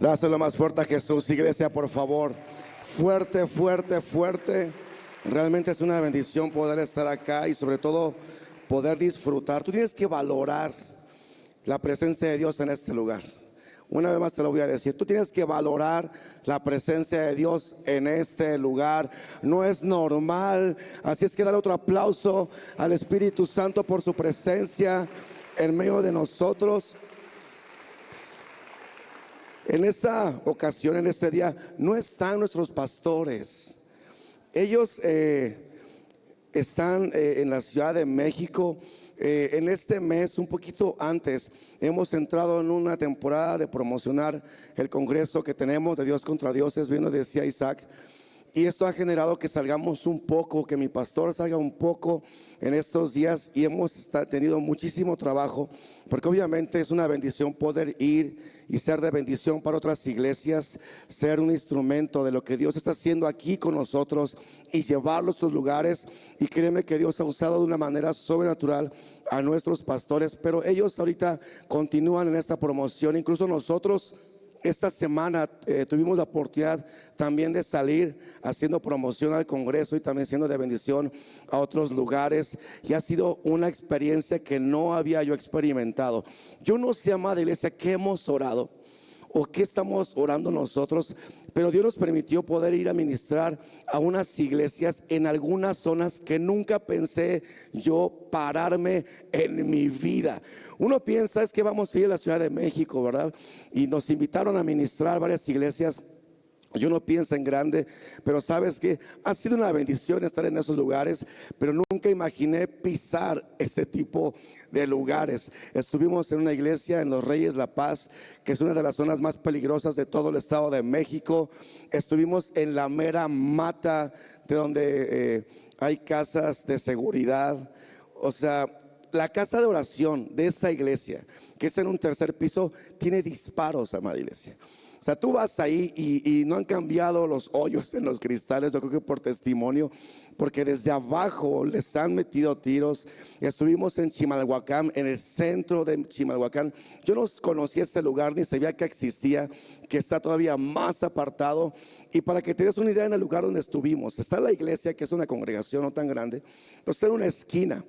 Dáselo más fuerte a Jesús, iglesia, por favor. Fuerte, fuerte, fuerte. Realmente es una bendición poder estar acá y sobre todo poder disfrutar. Tú tienes que valorar la presencia de Dios en este lugar. Una vez más te lo voy a decir, tú tienes que valorar la presencia de Dios en este lugar. No es normal. Así es que dale otro aplauso al Espíritu Santo por su presencia en medio de nosotros. En esta ocasión, en este día, no están nuestros pastores. Ellos están en la Ciudad de México. En este mes, un poquito antes, hemos entrado en una temporada de promocionar el congreso que tenemos de Dios contra Dioses, bien lo decía Isaac. Y esto ha generado que salgamos un poco, que mi pastor salga un poco en estos días, y hemos tenido muchísimo trabajo, porque obviamente es una bendición poder ir y ser de bendición para otras iglesias, ser un instrumento de lo que Dios está haciendo aquí con nosotros y llevarlo a estos lugares. Y créeme que Dios ha usado de una manera sobrenatural a nuestros pastores, pero ellos ahorita continúan en esta promoción. Incluso nosotros esta semana tuvimos la oportunidad también de salir haciendo promoción al Congreso y también siendo de bendición a otros lugares, y ha sido una experiencia que no había yo experimentado. Yo no sé, amada iglesia, qué hemos orado o qué estamos orando nosotros, pero Dios nos permitió poder ir a ministrar a unas iglesias en algunas zonas que nunca pensé yo pararme en mi vida. Uno piensa es que vamos a ir a la Ciudad de México, ¿verdad? Y nos invitaron a ministrar varias iglesias. Yo no pienso en grande, pero sabes que ha sido una bendición estar en esos lugares, pero nunca imaginé pisar ese tipo de lugares. Estuvimos en una iglesia en Los Reyes La Paz, que es una de las zonas más peligrosas de todo el estado de México. Estuvimos en la mera mata, de donde hay casas de seguridad. O sea, la casa de oración de esa iglesia, que es en un tercer piso, tiene disparos, amada iglesia. O sea, tú vas ahí y no han cambiado los hoyos en los cristales, yo creo que por testimonio, porque desde abajo les han metido tiros. Estuvimos en Chimalhuacán, en el centro de Chimalhuacán. Yo no conocía ese lugar, ni sabía que existía, que está todavía más apartado. Y para que te des una idea, en el lugar donde estuvimos, está la iglesia, que es una congregación no tan grande, pero está en una esquina.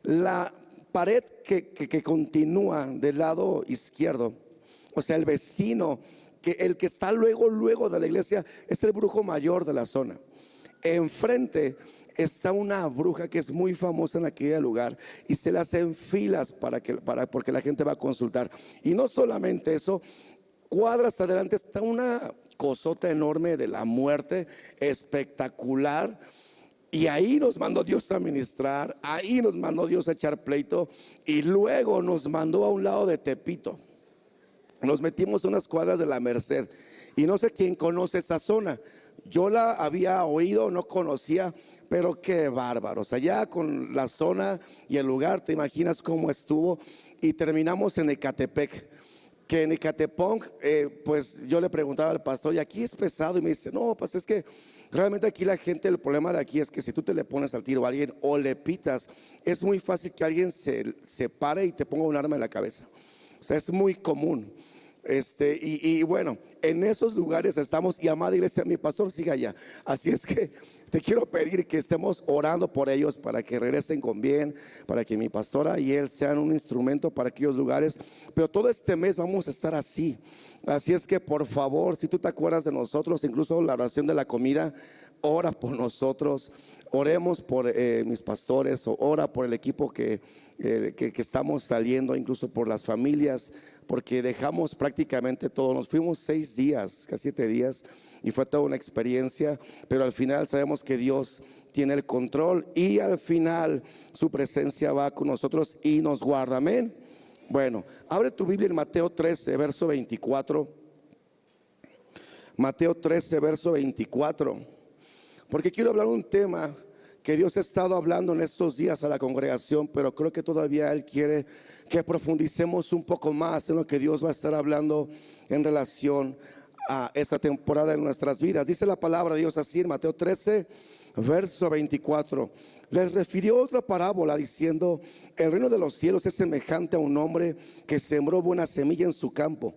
La pared que continúa del lado izquierdo, o sea, el vecino, que el que está luego de la iglesia, es el brujo mayor de la zona. Enfrente está una bruja que es muy famosa en aquel lugar, y se le hacen filas porque la gente va a consultar. Y no solamente eso, cuadras adelante está una cosota enorme de la muerte, espectacular. Y ahí nos mandó Dios a ministrar, ahí nos mandó Dios a echar pleito, y luego nos mandó a un lado de Tepito. Nos metimos unas cuadras de la Merced, y no sé quién conoce esa zona. Yo la había oído, no conocía, pero qué bárbaros. Allá con la zona y el lugar, te imaginas cómo estuvo. Y terminamos en Ecatepec, que en Ecatepec, pues yo le preguntaba al pastor, y aquí es pesado, y me dice, no, pues es que realmente aquí la gente, el problema de aquí es que si tú te le pones al tiro a alguien o le pitas, es muy fácil que alguien se pare y te ponga un arma en la cabeza. O sea, es muy común. Y bueno, en esos lugares estamos, y amada iglesia, mi pastor sigue allá. Así es que te quiero pedir que estemos orando por ellos para que regresen con bien, para que mi pastora y él sean un instrumento para aquellos lugares. Pero todo este mes vamos a estar así. Así es que por favor, si tú te acuerdas de nosotros, incluso la oración de la comida, ora por nosotros. Oremos por mis pastores, o ora por el equipo que estamos saliendo, incluso por las familias, porque dejamos prácticamente todo. Nos fuimos 6 días, casi 7 días, y fue toda una experiencia, pero al final sabemos que Dios tiene el control, y al final su presencia va con nosotros y nos guarda. Amén. Bueno, abre tu Biblia en Mateo 13, verso 24. Mateo 13, verso 24. Porque quiero hablar un tema que Dios ha estado hablando en estos días a la congregación, pero creo que todavía Él quiere que profundicemos un poco más en lo que Dios va a estar hablando en relación a esta temporada en nuestras vidas. Dice la palabra de Dios así en Mateo 13, verso 24. Les refirió otra parábola diciendo: el reino de los cielos es semejante a un hombre que sembró buena semilla en su campo.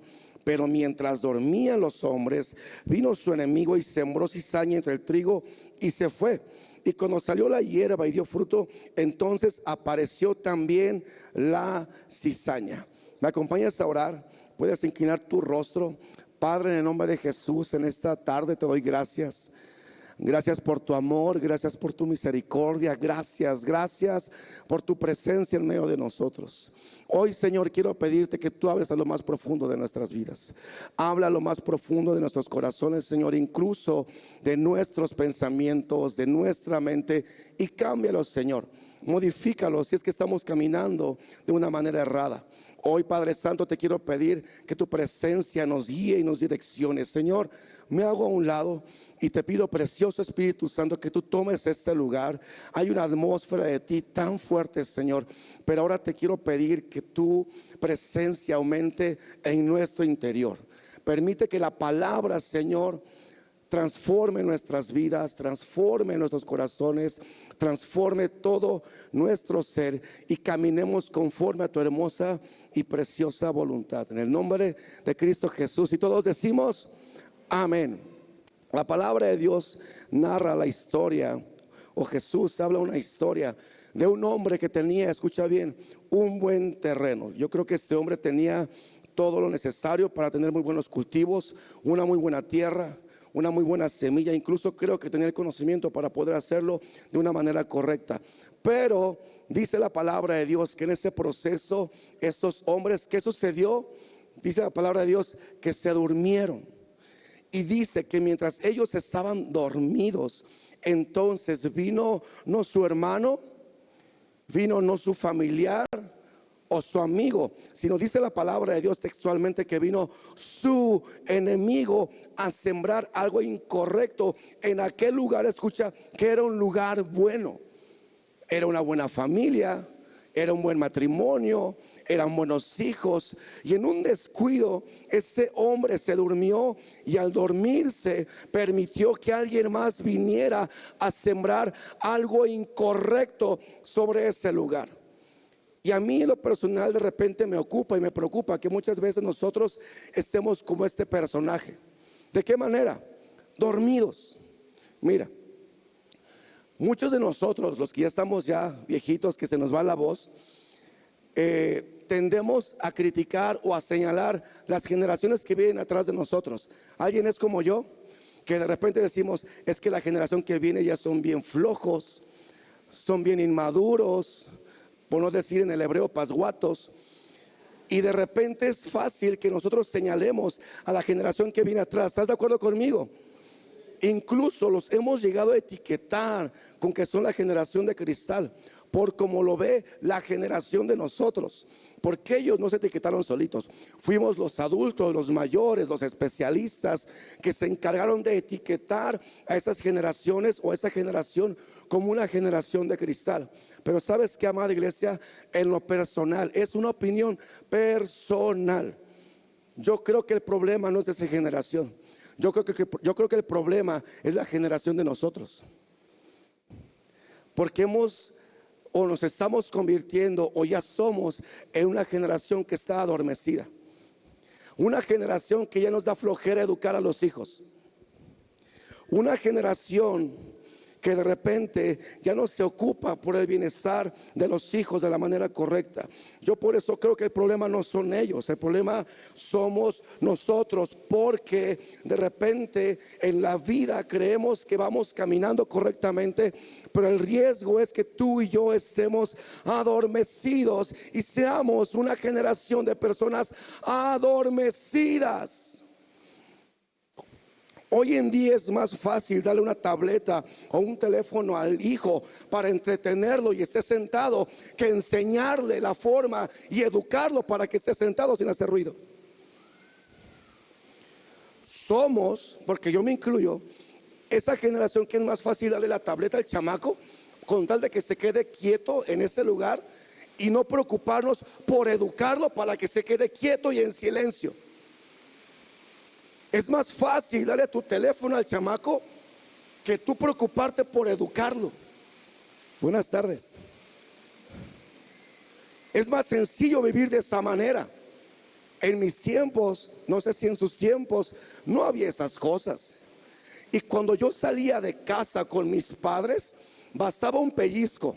Pero mientras dormían los hombres, vino su enemigo y sembró cizaña entre el trigo y se fue. Y cuando salió la hierba y dio fruto, entonces apareció también la cizaña. ¿Me acompañas a orar? Puedes inclinar tu rostro. Padre, en el nombre de Jesús, en esta tarde te doy gracias. Gracias por tu amor, gracias por tu misericordia, gracias por tu presencia en medio de nosotros. Hoy, Señor, quiero pedirte que tú hables a lo más profundo de nuestras vidas. Habla a lo más profundo de nuestros corazones, Señor, incluso de nuestros pensamientos, de nuestra mente, y cámbialos, Señor. Modifícalos si es que estamos caminando de una manera errada. Hoy, Padre Santo, te quiero pedir que tu presencia nos guíe y nos direccione. Señor, me hago a un lado y te pido, precioso Espíritu Santo, que tú tomes este lugar. Hay una atmósfera de ti tan fuerte, Señor, pero ahora te quiero pedir que tu presencia aumente en nuestro interior. Permite que la palabra, Señor, transforme nuestras vidas, transforme nuestros corazones, transforme todo nuestro ser, y caminemos conforme a tu hermosa y preciosa voluntad. En el nombre de Cristo Jesús. Y todos decimos amén. La palabra de Dios narra la historia, o Jesús habla una historia de un hombre que tenía, escucha bien, un buen terreno. Yo creo que este hombre tenía todo lo necesario para tener muy buenos cultivos, una muy buena tierra, una muy buena semilla. Incluso creo que tenía el conocimiento para poder hacerlo de una manera correcta. Pero dice la palabra de Dios que en ese proceso estos hombres, ¿qué sucedió? Dice la palabra de Dios que se durmieron. Y dice que mientras ellos estaban dormidos, entonces vino no su hermano, vino no su familiar o su amigo, sino dice la palabra de Dios textualmente que vino su enemigo a sembrar algo incorrecto en aquel lugar. Escucha, que era un lugar bueno, era una buena familia, era un buen matrimonio, eran buenos hijos, y en un descuido este hombre se durmió, y al dormirse permitió que alguien más viniera a sembrar algo incorrecto sobre ese lugar. Y a mí en lo personal de repente me ocupa y me preocupa que muchas veces nosotros estemos como este personaje. ¿De qué manera? Dormidos. Mira, muchos de nosotros, los que ya estamos ya viejitos, que se nos va la voz, tendemos a criticar o a señalar las generaciones que vienen atrás de nosotros. Alguien es como yo, que de repente decimos, es que la generación que viene ya son bien flojos, son bien inmaduros, por no decir en el hebreo pasguatos. Y de repente es fácil que nosotros señalemos a la generación que viene atrás. ¿Estás de acuerdo conmigo? Incluso los hemos llegado a etiquetar con que son la generación de cristal, por como lo ve la generación de nosotros. Porque ellos no se etiquetaron solitos. Fuimos los adultos, los mayores, los especialistas que se encargaron de etiquetar a esas generaciones o a esa generación como una generación de cristal. Pero ¿sabes qué, amada iglesia? En lo personal, es una opinión personal. Yo creo que el problema no es de esa generación. Yo creo que el problema es la generación de nosotros. Porque nos estamos convirtiendo, o ya somos, en una generación que está adormecida. Una generación que ya nos da flojera educar a los hijos. Una generación que de repente ya no se ocupa por el bienestar de los hijos de la manera correcta. Yo por eso creo que el problema no son ellos, el problema somos nosotros, porque de repente en la vida creemos que vamos caminando correctamente, pero el riesgo es que tú y yo estemos adormecidos y seamos una generación de personas adormecidas. Hoy en día es más fácil darle una tableta o un teléfono al hijo para entretenerlo y esté sentado, que enseñarle la forma y educarlo para que esté sentado sin hacer ruido. Somos, porque yo me incluyo, esa generación que es más fácil darle la tableta al chamaco con tal de que se quede quieto en ese lugar y no preocuparnos por educarlo para que se quede quieto y en silencio. Es más fácil darle tu teléfono al chamaco que tú preocuparte por educarlo. Buenas tardes. Es más sencillo vivir de esa manera. En mis tiempos, no sé si en sus tiempos, no había esas cosas. Y cuando yo salía de casa con mis padres, bastaba un pellizco,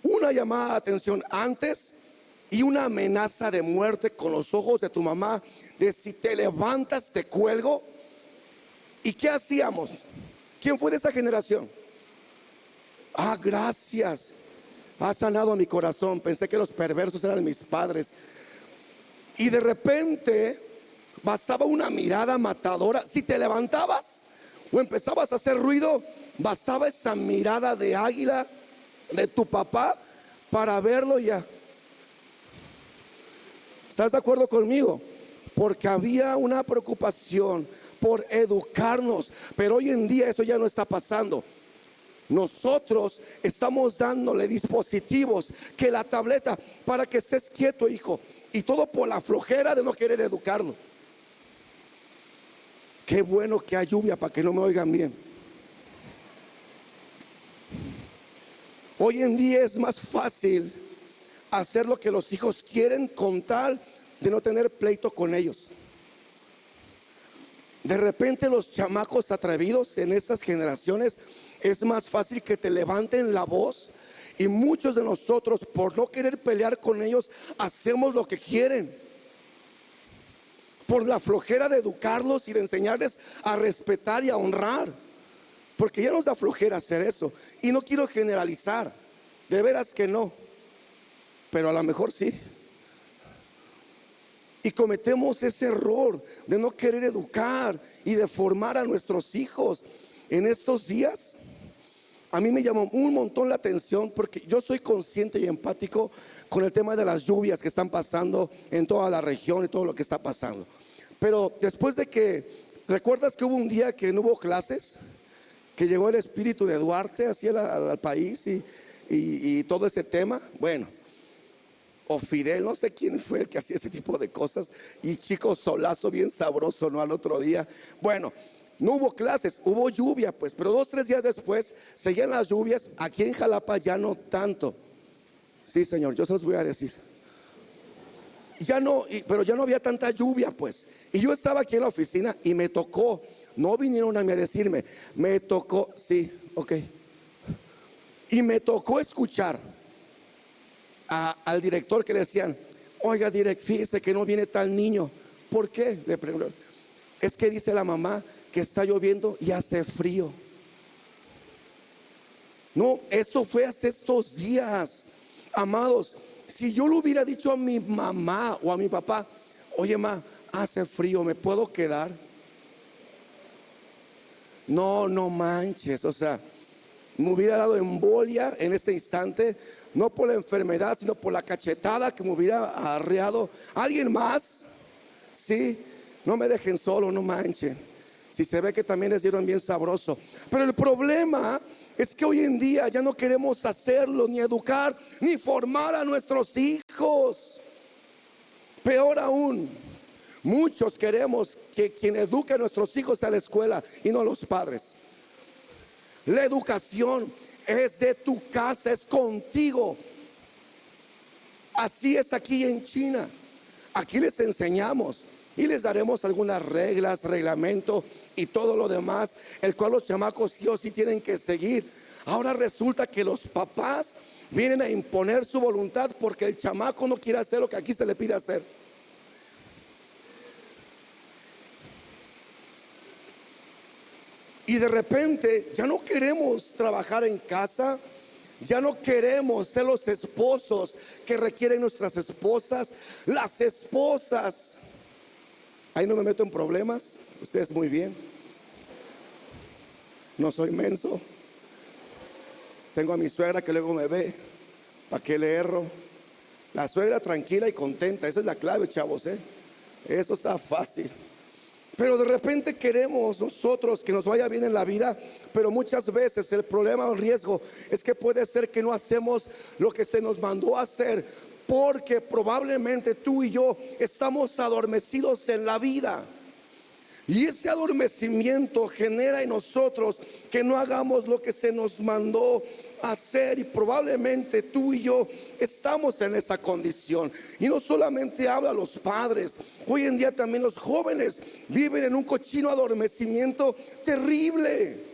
una llamada de atención antes y una amenaza de muerte con los ojos de tu mamá, de si te levantas te cuelgo. ¿Y qué hacíamos? ¿Quién fue de esa generación? Ah, gracias. Ha sanado mi corazón. Pensé que los perversos eran mis padres. Y de repente bastaba una mirada matadora. Si te levantabas o empezabas a hacer ruido, bastaba esa mirada de águila de tu papá para verlo ya. ¿Estás de acuerdo conmigo? Porque había una preocupación por educarnos, pero hoy en día eso ya no está pasando. Nosotros estamos dándole dispositivos, que la tableta, para que estés quieto, hijo, y todo por la flojera de no querer educarlo. Qué bueno que hay lluvia para que no me oigan bien. Hoy en día es más fácil hacer lo que los hijos quieren con tal de no tener pleito con ellos. De repente los chamacos atrevidos en estas generaciones, es más fácil que te levanten la voz. Y muchos de nosotros, por no querer pelear con ellos, hacemos lo que quieren, por la flojera de educarlos y de enseñarles a respetar y a honrar. Porque ya nos da flojera hacer eso. Y no quiero generalizar, de veras que no, pero a lo mejor sí. Y cometemos ese error de no querer educar y de formar a nuestros hijos. En estos días a mí me llamó un montón la atención, porque yo soy consciente y empático con el tema de las lluvias que están pasando en toda la región y todo lo que está pasando. Pero después de que, ¿recuerdas que hubo un día que no hubo clases? Que llegó el espíritu de Duarte así al país y todo ese tema. Bueno, o Fidel, no sé quién fue el que hacía ese tipo de cosas. Y Chico Solazo bien sabroso, ¿no? Al otro día. Bueno, no hubo clases, hubo lluvia pues, pero 2-3 días después seguían las lluvias. Aquí en Jalapa ya no tanto. Sí, señor, yo se los voy a decir. Ya no, pero ya no había tanta lluvia pues. Y yo estaba aquí en la oficina y me tocó, no vinieron a mí a decirme, me tocó, sí, ok. Y me tocó escuchar al director que le decían, oiga, direct, fíjese que no viene tal niño. ¿Por qué? Le pregunto. Es que dice la mamá que está lloviendo y hace frío. No, esto fue hace estos días, amados. Si yo le hubiera dicho a mi mamá o a mi papá, oye, ma, hace frío, ¿me puedo quedar? No, no manches, o sea, me hubiera dado embolia en este instante, no por la enfermedad, sino por la cachetada que me hubiera arreado. ¿Alguien más? Sí, no me dejen solo, no manchen. Si se ve que también les dieron bien sabroso. Pero el problema es que hoy en día ya no queremos hacerlo, ni educar, ni formar a nuestros hijos. Peor aún, muchos queremos que quien eduque a nuestros hijos sea la escuela y no los padres. La educación es de tu casa, es contigo. Así es aquí en China. Aquí les enseñamos y les daremos algunas reglas, reglamento y todo lo demás, el cual los chamacos sí o sí tienen que seguir. Ahora resulta que los papás vienen a imponer su voluntad porque el chamaco no quiere hacer lo que aquí se le pide hacer. Y de repente ya no queremos trabajar en casa, ya no queremos ser los esposos que requieren nuestras esposas. Las esposas, ahí no me meto en problemas, ustedes muy bien, no soy menso. Tengo a mi suegra que luego me ve, ¿para qué le erro? La suegra tranquila y contenta, esa es la clave, chavos, eso está fácil. Pero de repente queremos nosotros que nos vaya bien en la vida, pero muchas veces el problema o el riesgo es que puede ser que no hacemos lo que se nos mandó a hacer, porque probablemente tú y yo estamos adormecidos en la vida. Y ese adormecimiento genera en nosotros que no hagamos lo que se nos mandó hacer, y probablemente tú y yo estamos en esa condición. Y no solamente habla a los padres, hoy en día también los jóvenes viven en un cochino adormecimiento terrible,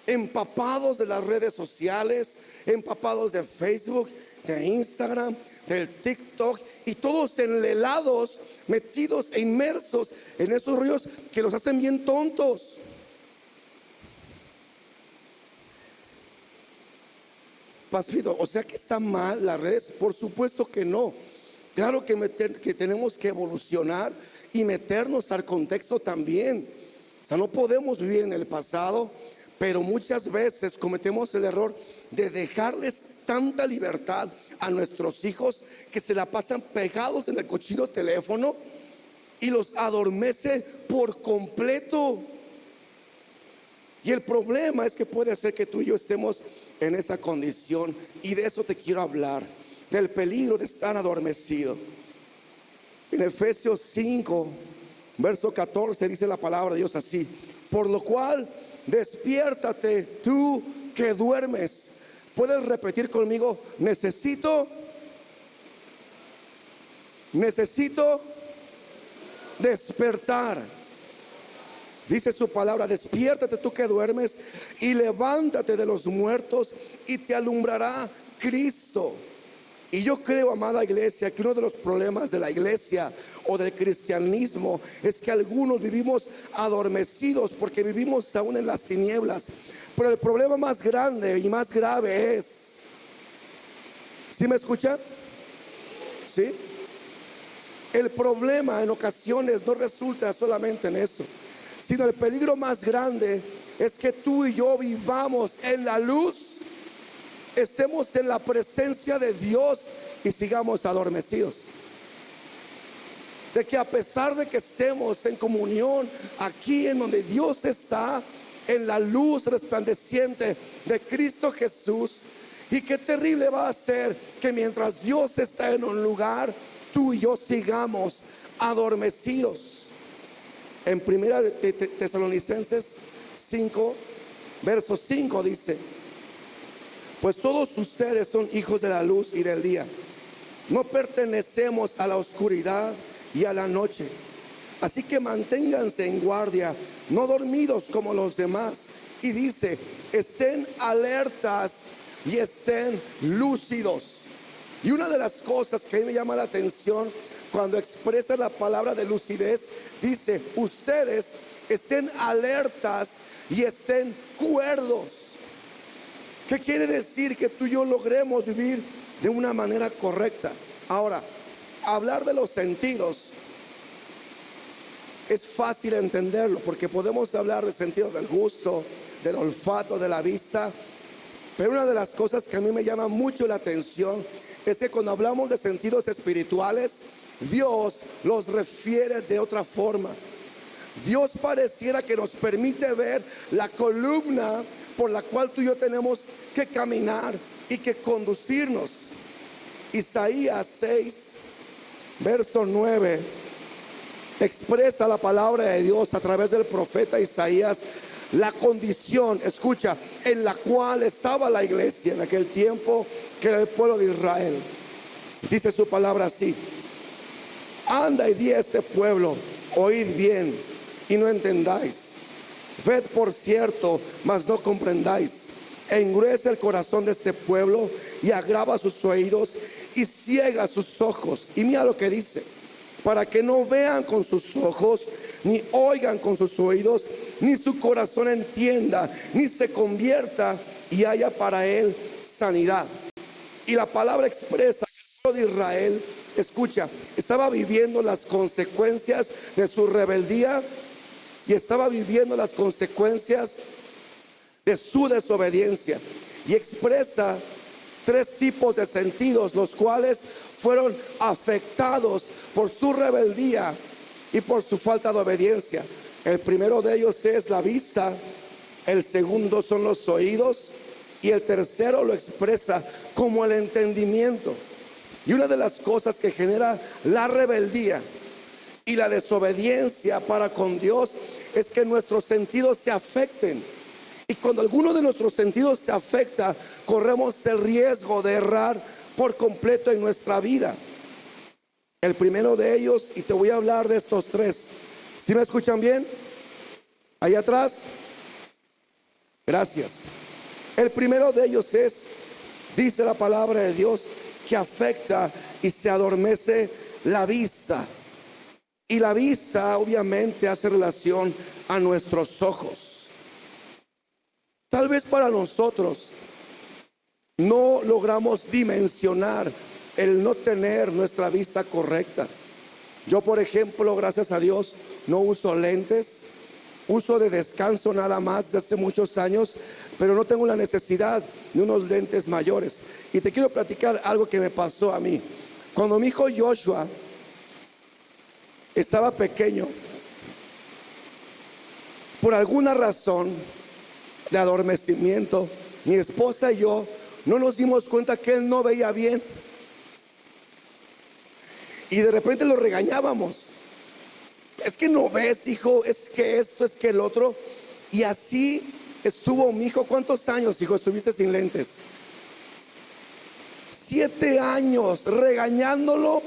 empapados de las redes sociales, empapados de Facebook, de Instagram, del TikTok, y todos enlelados, metidos e inmersos en esos ríos que los hacen bien tontos. Pastor, o sea que está mal las redes. Por supuesto que no. Claro que tenemos que evolucionar y meternos al contexto también. O sea, no podemos vivir en el pasado, pero muchas veces cometemos el error de dejarles tanta libertad a nuestros hijos que se la pasan pegados en el cochino teléfono y los adormece por completo. Y el problema es que puede ser que tú y yo estemos en esa condición, y de eso te quiero hablar, del peligro de estar adormecido. En Efesios 5, verso 14 dice la palabra de Dios así: por lo cual despiértate tú que duermes. ¿Puedes repetir conmigo? Necesito despertar. Dice su palabra: despiértate tú que duermes y levántate de los muertos y te alumbrará Cristo. Y yo creo, amada iglesia, que uno de los problemas de la iglesia o del cristianismo es que algunos vivimos adormecidos porque vivimos aún en las tinieblas. Pero el problema más grande y más grave es, ¿sí me escuchan? ¿Sí? El problema en ocasiones no resulta solamente en eso, sino el peligro más grande es que tú y yo vivamos en la luz, estemos en la presencia de Dios y sigamos adormecidos. De que a pesar de que estemos en comunión aquí en donde Dios está, en la luz resplandeciente de Cristo Jesús, y qué terrible va a ser que mientras Dios está en un lugar, tú y yo sigamos adormecidos. En primera de Tesalonicenses 5, verso 5 dice: pues todos ustedes son hijos de la luz y del día, no pertenecemos a la oscuridad y a la noche. Así que manténganse en guardia, no dormidos como los demás. Y dice: estén alertas y estén lúcidos. Y una de las cosas que a mí me llama la atención cuando expresa la palabra de lucidez, dice: ustedes estén alertas y estén cuerdos. ¿Qué quiere decir? Que tú y yo logremos vivir de una manera correcta. Ahora, hablar de los sentidos es fácil entenderlo, porque podemos hablar de sentidos del gusto, del olfato, de la vista. Pero una de las cosas que a mí me llama mucho la atención es que cuando hablamos de sentidos espirituales, Dios los refiere de otra forma. Dios pareciera que nos permite ver la columna por la cual tú y yo tenemos que caminar y que conducirnos. Isaías 6, verso 9, expresa la palabra de Dios a través del profeta Isaías la condición, escucha, en la cual estaba la iglesia en aquel tiempo, que era el pueblo de Israel. Dice su palabra así: anda y di a este pueblo, oíd bien y no entendáis, ved por cierto, mas no comprendáis. Endurece el corazón de este pueblo y agrava sus oídos y ciega sus ojos. Y mira lo que dice: para que no vean con sus ojos, ni oigan con sus oídos, ni su corazón entienda, ni se convierta y haya para él sanidad. Y la palabra expresa que el pueblo de Israel, escucha, estaba viviendo las consecuencias de su rebeldía y estaba viviendo las consecuencias de su desobediencia. Y expresa tres tipos de sentidos, los cuales fueron afectados por su rebeldía y por su falta de obediencia. El primero de ellos es la vista, el segundo son los oídos, y el tercero lo expresa como el entendimiento. Y una de las cosas que genera la rebeldía y la desobediencia para con Dios es que nuestros sentidos se afecten. Y cuando alguno de nuestros sentidos se afecta, corremos el riesgo de errar por completo en nuestra vida. El primero de ellos, y te voy a hablar de estos tres. ¿Sí me escuchan bien? Ahí atrás. Gracias. El primero de ellos es, dice la palabra de Dios, que afecta y se adormece la vista. Y la vista obviamente hace relación a nuestros ojos. Tal vez para nosotros no logramos dimensionar el no tener nuestra vista correcta. Yo, por ejemplo, gracias a Dios, no uso lentes. Uso de descanso nada más desde hace muchos años, pero no tengo la necesidad de unos lentes mayores. Y te quiero platicar algo que me pasó a mí. Cuando mi hijo Joshua estaba pequeño, por alguna razón de adormecimiento, mi esposa y yo no nos dimos cuenta que él no veía bien. Y de repente lo regañábamos. Es que no ves, hijo, es que esto, es que el otro. Y así estuvo mi hijo. ¿Cuántos años, hijo, estuviste sin lentes? 7 años regañándolo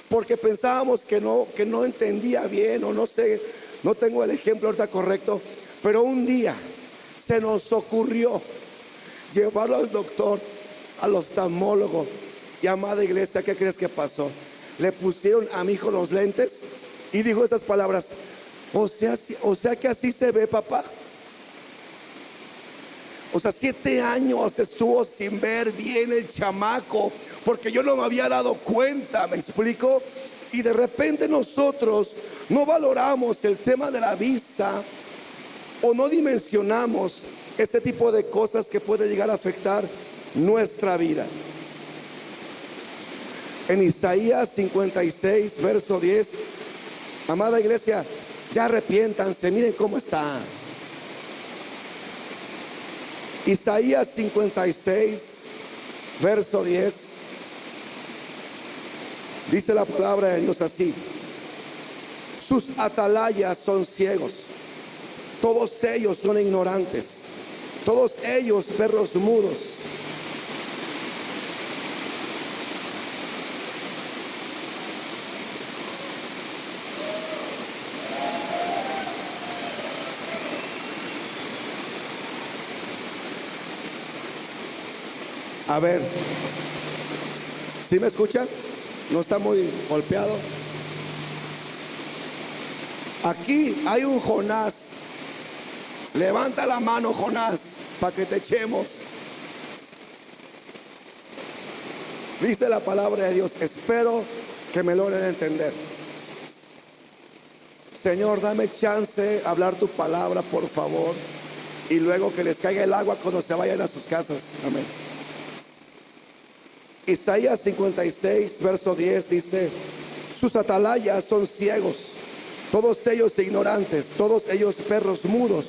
porque pensábamos que no entendía bien, o no sé, no tengo el ejemplo ahorita correcto. Pero un día se nos ocurrió llevarlo al doctor, al oftalmólogo. Y amada iglesia, ¿qué crees que pasó? Le pusieron a mi hijo los lentes y dijo estas palabras: o sea que así se ve, papá. O sea, 7 años estuvo sin ver bien el chamaco, porque yo no me había dado cuenta, ¿me explico? Y de repente nosotros no valoramos el tema de la vista, o no dimensionamos este tipo de cosas que puede llegar a afectar nuestra vida. En Isaías 56, verso 10, amada iglesia, ya arrepiéntanse, miren cómo está. Isaías 56, verso 10, dice la palabra de Dios así: sus atalayas son ciegos, todos ellos son ignorantes, todos ellos perros mudos. A ver, ¿sí me escucha? ¿No está muy golpeado? Aquí hay un Jonás. Levanta la mano, Jonás, para que te echemos. Dice la palabra de Dios. Espero que me logren entender. Señor, dame chance de hablar tu palabra, por favor, y luego que les caiga el agua cuando se vayan a sus casas. Amén. Isaías 56, verso 10 dice: sus atalayas son ciegos, todos ellos ignorantes, todos ellos perros mudos,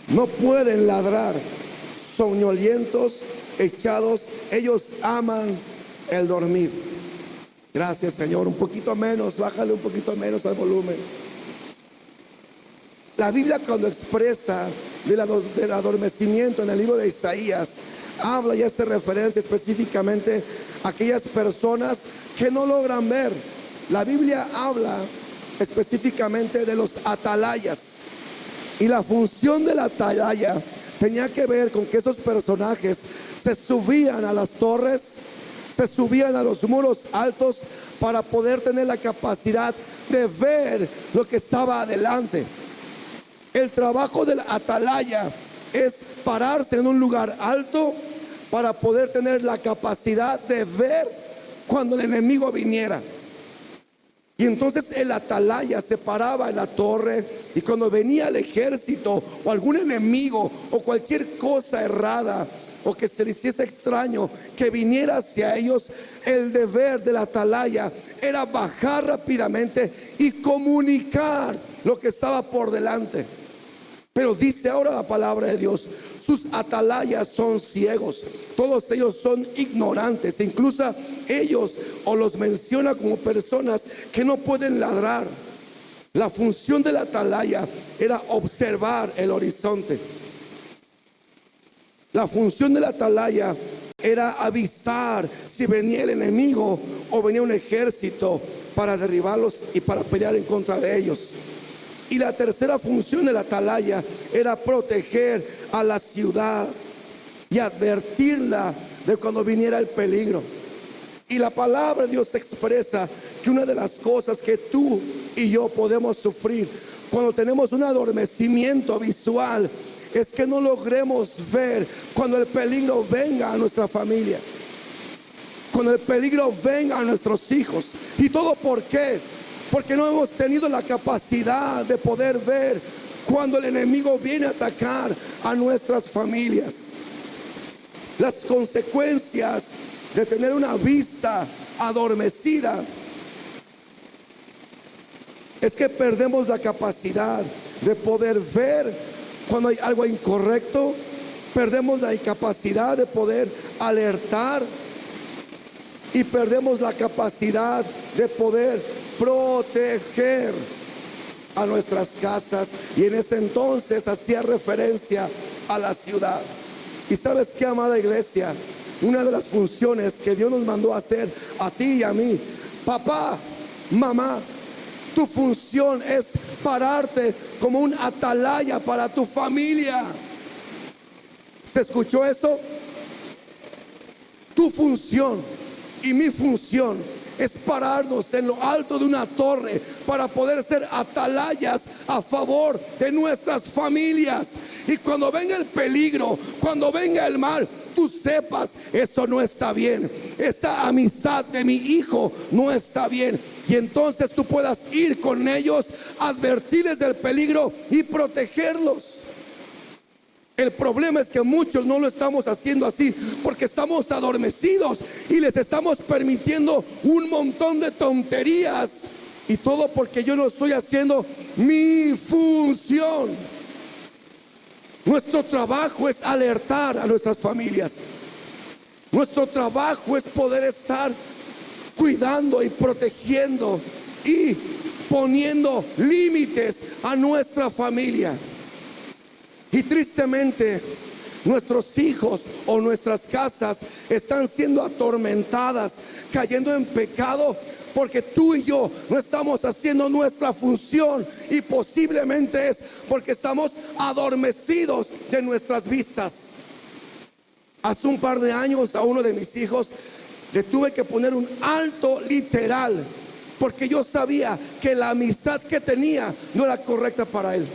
no pueden ladrar, soñolientos, echados, ellos aman el dormir. Gracias, Señor. Un poquito menos, bájale un poquito menos al volumen. La Biblia, cuando expresa del adormecimiento en el libro de Isaías, habla y hace referencia específicamente a aquellas personas que no logran ver. La Biblia habla específicamente de los atalayas, y la función de la atalaya tenía que ver con que esos personajes se subían a las torres, se subían a los muros altos para poder tener la capacidad de ver lo que estaba adelante. El trabajo del atalaya es pararse en un lugar alto para poder tener la capacidad de ver cuando el enemigo viniera. Y entonces el atalaya se paraba en la torre, y cuando venía el ejército o algún enemigo o cualquier cosa errada o que se les hiciese extraño que viniera hacia ellos, el deber del atalaya era bajar rápidamente y comunicar lo que estaba por delante. Pero dice ahora la palabra de Dios: sus atalayas son ciegos, todos ellos son ignorantes. Incluso ellos, o los menciona como personas que no pueden ladrar. La función de la atalaya era observar el horizonte. La función de la atalaya era avisar si venía el enemigo o venía un ejército para derribarlos y para pelear en contra de ellos. Y la tercera función de la atalaya era proteger a la ciudad y advertirla de cuando viniera el peligro. Y la palabra de Dios expresa que una de las cosas que tú y yo podemos sufrir cuando tenemos un adormecimiento visual es que no logremos ver cuando el peligro venga a nuestra familia, cuando el peligro venga a nuestros hijos. ¿Y todo por qué? Porque no hemos tenido la capacidad de poder ver cuando el enemigo viene a atacar a nuestras familias. Las consecuencias de tener una vista adormecida es que perdemos la capacidad de poder ver cuando hay algo incorrecto. Perdemos la capacidad de poder alertar y perdemos la capacidad de poder proteger a nuestras casas. Y en ese entonces hacía referencia a la ciudad. Y sabes qué, amada iglesia, una de las funciones que Dios nos mandó a hacer a ti y a mí, papá, mamá, tu función es pararte como un atalaya para tu familia. ¿Se escuchó eso? Tu función y mi función es pararnos en lo alto de una torre para poder ser atalayas a favor de nuestras familias. Y cuando venga el peligro, cuando venga el mal, tú sepas, eso no está bien, esa amistad de mi hijo no está bien, y entonces tú puedas ir con ellos, advertirles del peligro y protegerlos. El problema es que muchos no lo estamos haciendo así porque estamos adormecidos y les estamos permitiendo un montón de tonterías, y todo porque yo no estoy haciendo mi función. Nuestro trabajo es alertar a nuestras familias. Nuestro trabajo es poder estar cuidando y protegiendo y poniendo límites a nuestra familia. Y tristemente, nuestros hijos o nuestras casas están siendo atormentadas, cayendo en pecado, porque tú y yo no estamos haciendo nuestra función, y posiblemente es porque estamos adormecidos de nuestras vistas. Hace un par de años a uno de mis hijos le tuve que poner un alto literal, porque yo sabía que la amistad que tenía no era correcta para él.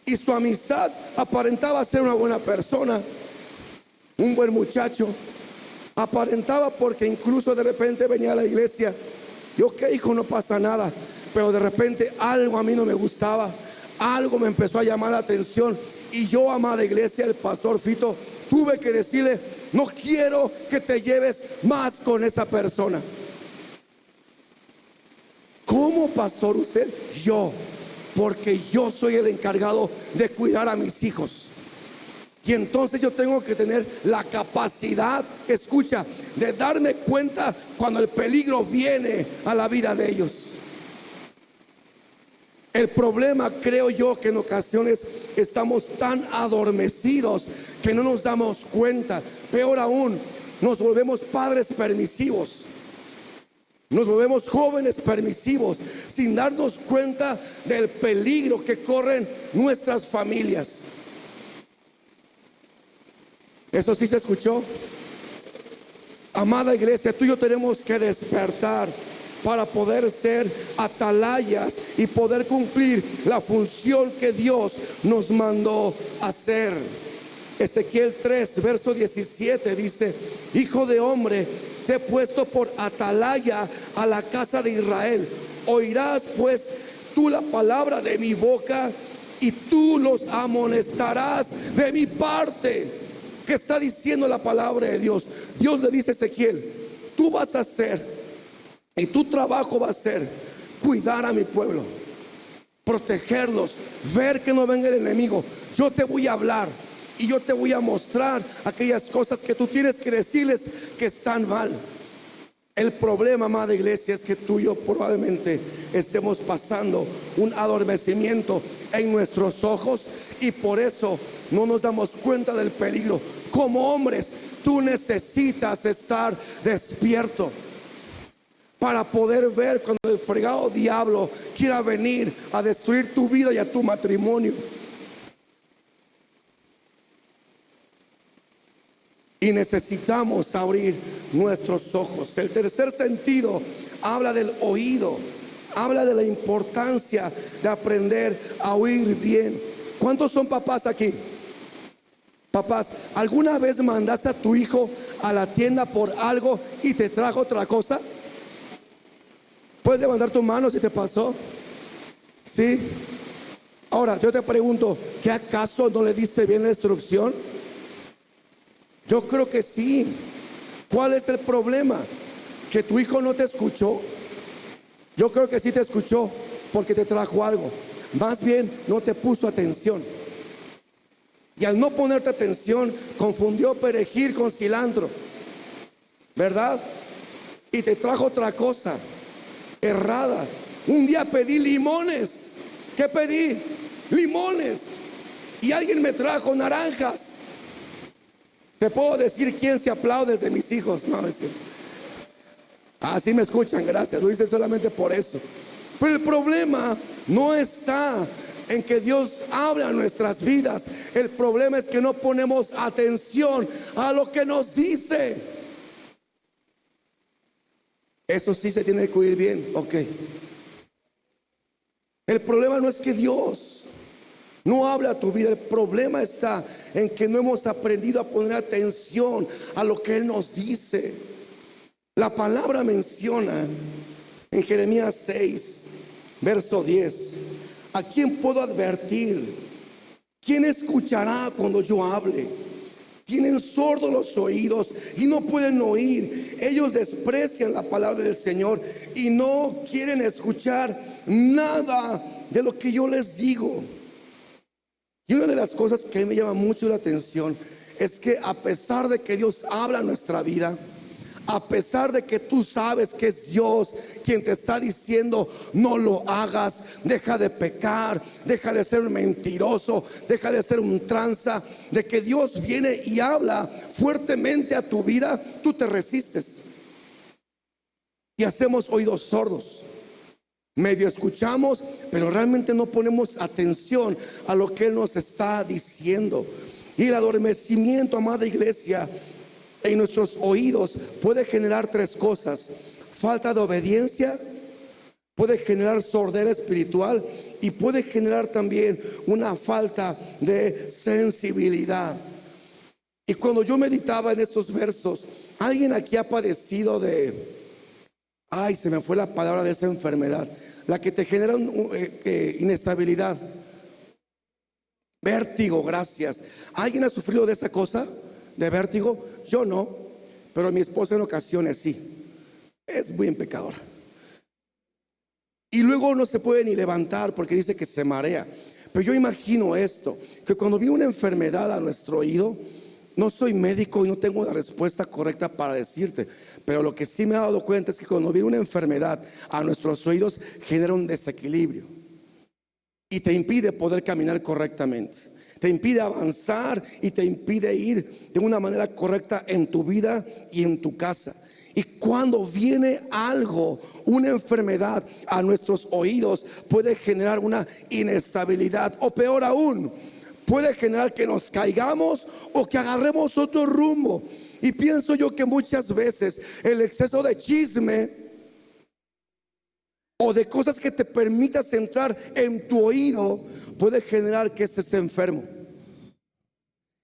Y su amistad aparentaba ser una buena persona, un buen muchacho. Aparentaba, porque incluso de repente venía a la iglesia. Y ok, hijo, no pasa nada. Pero de repente algo a mí no me gustaba. Algo me empezó a llamar la atención. Y yo, amada iglesia, el pastor Fito, tuve que decirle: no quiero que te lleves más con esa persona. ¿Cómo, pastor? Usted. Yo, porque yo soy el encargado de cuidar a mis hijos. Y entonces yo tengo que tener la capacidad, escucha, de darme cuenta cuando el peligro viene a la vida de ellos. El problema, creo yo, que en ocasiones estamos tan adormecidos que no nos damos cuenta. Peor aún, nos volvemos padres permisivos. Nos volvemos jóvenes permisivos sin darnos cuenta del peligro que corren nuestras familias. ¿Eso sí se escuchó? Amada iglesia, tú y yo tenemos que despertar para poder ser atalayas y poder cumplir la función que Dios nos mandó hacer. Ezequiel 3, verso 17 dice: hijo de hombre, te he puesto por atalaya a la casa de Israel. Oirás pues tú la palabra de mi boca y tú los amonestarás de mi parte. ¿Qué está diciendo la palabra de Dios? Dios le dice a Ezequiel: tú vas a hacer, y tu trabajo va a ser cuidar a mi pueblo, protegerlos, ver que no venga el enemigo. Yo te voy a hablar y yo te voy a mostrar aquellas cosas que tú tienes que decirles que están mal. El problema, amada iglesia, es que tú y yo probablemente estemos pasando un adormecimiento en nuestros ojos y por eso no nos damos cuenta del peligro. Como hombres, tú necesitas estar despierto para poder ver cuando el fregado diablo quiera venir a destruir tu vida y a tu matrimonio. Y necesitamos abrir nuestros ojos. El tercer sentido habla del oído. Habla de la importancia de aprender a oír bien. ¿Cuántos son papás aquí? Papás, ¿alguna vez mandaste a tu hijo a la tienda por algo y te trajo otra cosa? ¿Puedes levantar tu mano si te pasó? ¿Sí? Ahora, yo te pregunto, ¿qué acaso no le diste bien la instrucción? Yo creo que sí. ¿Cuál es el problema? ¿Que tu hijo no te escuchó? Yo creo que sí te escuchó porque te trajo algo. Más bien no te puso atención. Y al no ponerte atención, confundió perejil con cilantro, ¿verdad? Y te trajo otra cosa errada. Un día pedí limones. ¿Qué pedí? Limones. Y alguien me trajo naranjas. Te puedo decir quién se aplaude de mis hijos. No, es cierto. Así me escuchan, gracias. Lo hice solamente por eso. Pero el problema no está en que Dios hable a nuestras vidas. El problema es que no ponemos atención a lo que nos dice. Eso sí se tiene que oír bien, ok. El problema no es que Dios no habla a tu vida. El problema está en que no hemos aprendido a poner atención a lo que Él nos dice. La palabra menciona en Jeremías 6, verso 10: ¿a quién puedo advertir? ¿Quién escuchará cuando yo hable? Tienen sordos los oídos y no pueden oír. Ellos desprecian la palabra del Señor y no quieren escuchar nada de lo que yo les digo. Y una de las cosas que a mí me llama mucho la atención es que a pesar de que Dios habla en nuestra vida, a pesar de que tú sabes que es Dios quien te está diciendo no lo hagas, deja de pecar, deja de ser un mentiroso, deja de ser un tranza, de que Dios viene y habla fuertemente a tu vida, tú te resistes y hacemos oídos sordos. Medio escuchamos, pero realmente no ponemos atención a lo que Él nos está diciendo. Y el adormecimiento, amada iglesia, en nuestros oídos puede generar tres cosas: falta de obediencia, puede generar sordera espiritual y puede generar también una falta de sensibilidad. Y cuando yo meditaba en estos versos, ¿alguien aquí ha padecido de, ay, se me fue la palabra de esa enfermedad, la que te genera inestabilidad? Vértigo, gracias. ¿Alguien ha sufrido de esa cosa? ¿De vértigo? Yo no, pero mi esposa en ocasiones sí. Es muy pecadora. Y luego no se puede ni levantar porque dice que se marea. Pero yo imagino esto, que cuando viene una enfermedad a nuestro oído, no soy médico y no tengo la respuesta correcta para decirte, pero lo que sí me he dado cuenta es que cuando viene una enfermedad a nuestros oídos, genera un desequilibrio y te impide poder caminar correctamente, te impide avanzar y te impide ir de una manera correcta en tu vida y en tu casa. Y cuando viene algo, una enfermedad a nuestros oídos, puede generar una inestabilidad, o peor aún, puede generar que nos caigamos o que agarremos otro rumbo. Y pienso yo que muchas veces el exceso de chisme o de cosas que te permitas entrar en tu oído puede generar que estés enfermo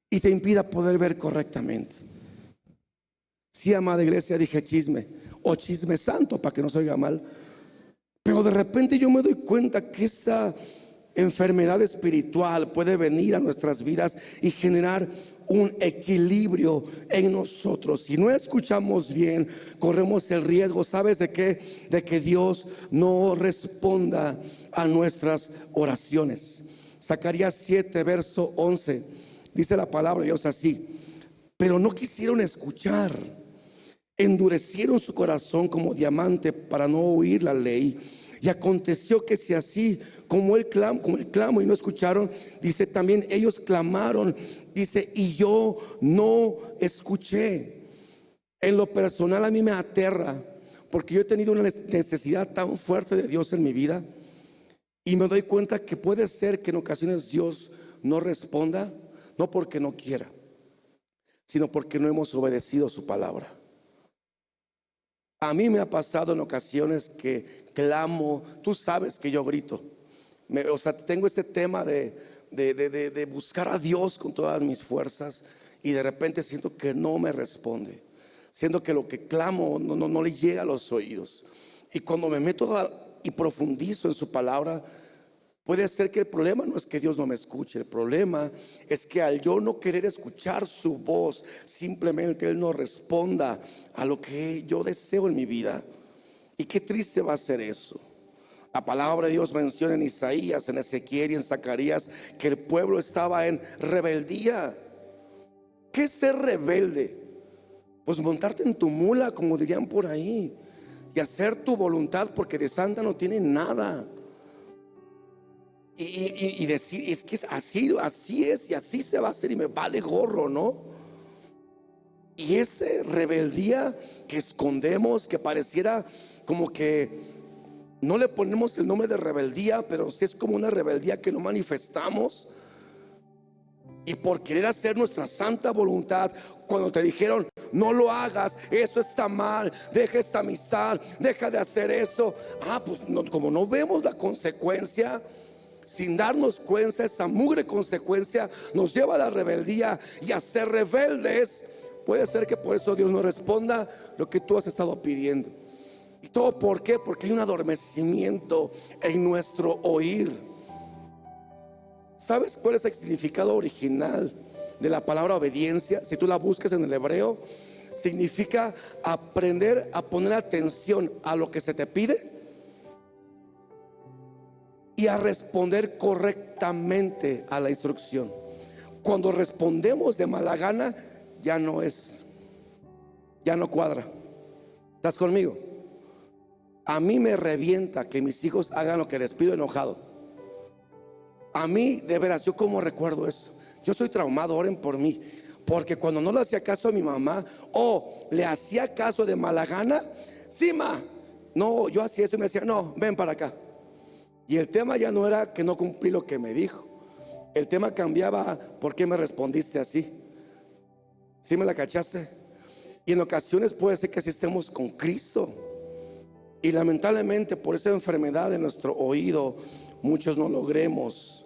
y te impida poder ver correctamente. Sí, amada iglesia, dije chisme o chisme santo para que no se oiga mal. Pero de repente yo me doy cuenta que esta enfermedad espiritual puede venir a nuestras vidas y generar un equilibrio en nosotros. Si no escuchamos bien, corremos el riesgo, ¿sabes de qué? De que Dios no responda a nuestras oraciones. Zacarías 7, verso 11, dice la palabra de Dios así: pero no quisieron escuchar. endurecieron su corazón como diamante para no oír la ley. Y aconteció que si así como el clamo y no escucharon, dice, también ellos clamaron, dice, y yo no escuché. En lo personal a mí me aterra, porque yo he tenido una necesidad tan fuerte de Dios en mi vida, y me doy cuenta que puede ser que en ocasiones Dios no responda, no porque no quiera, sino porque no hemos obedecido su palabra. A mí me ha pasado en ocasiones que clamo, tú sabes que yo grito, o sea, tengo este tema de buscar a Dios con todas mis fuerzas, y de repente siento que no me responde, siento que lo que clamo no le llega a los oídos. Y cuando me meto y profundizo en su palabra, puede ser que el problema no es que Dios no me escuche, el problema es que al yo no querer escuchar su voz, simplemente Él no responda a lo que yo deseo en mi vida. Y qué triste va a ser eso. La palabra de Dios menciona en Isaías, en Ezequiel y en Zacarías que el pueblo estaba en rebeldía. ¿Qué es ser rebelde? Pues montarte en tu mula, como dirían por ahí, y hacer tu voluntad, porque de santa no tiene nada. Y decir, es que es así es, y así se va a hacer, y me vale gorro, ¿no? Y esa rebeldía que escondemos, que pareciera como que no le ponemos el nombre de rebeldía, pero sí es como una rebeldía que no manifestamos. Y por querer hacer nuestra santa voluntad, cuando te dijeron no lo hagas, eso está mal, deja esta amistad, deja de hacer eso, pues como no vemos la consecuencia, sin darnos cuenta, esa mugre consecuencia nos lleva a la rebeldía y a ser rebeldes. Puede ser que por eso Dios no responda lo que tú has estado pidiendo. ¿Y todo por qué? Porque hay un adormecimiento en nuestro oír. ¿Sabes cuál es el significado original de la palabra obediencia? Si tú la buscas en el hebreo, significa aprender a poner atención a lo que se te pide y a responder correctamente a la instrucción. Cuando respondemos de mala gana, ya no cuadra. ¿Estás conmigo? A mí me revienta que mis hijos hagan lo que les pido enojado. A mí, de veras, yo como recuerdo eso. Yo estoy traumado, oren por mí. Porque cuando no le hacía caso a mi mamá, o le hacía caso de mala gana, sí, ma, no, yo hacía eso y me decía, no, ven para acá. Y el tema ya no era que no cumplí lo que me dijo. El tema cambiaba, ¿por qué me respondiste así? ¿Sí me la cachaste? Y en ocasiones puede ser que así estemos con Cristo. Y lamentablemente por esa enfermedad de nuestro oído, muchos no logremos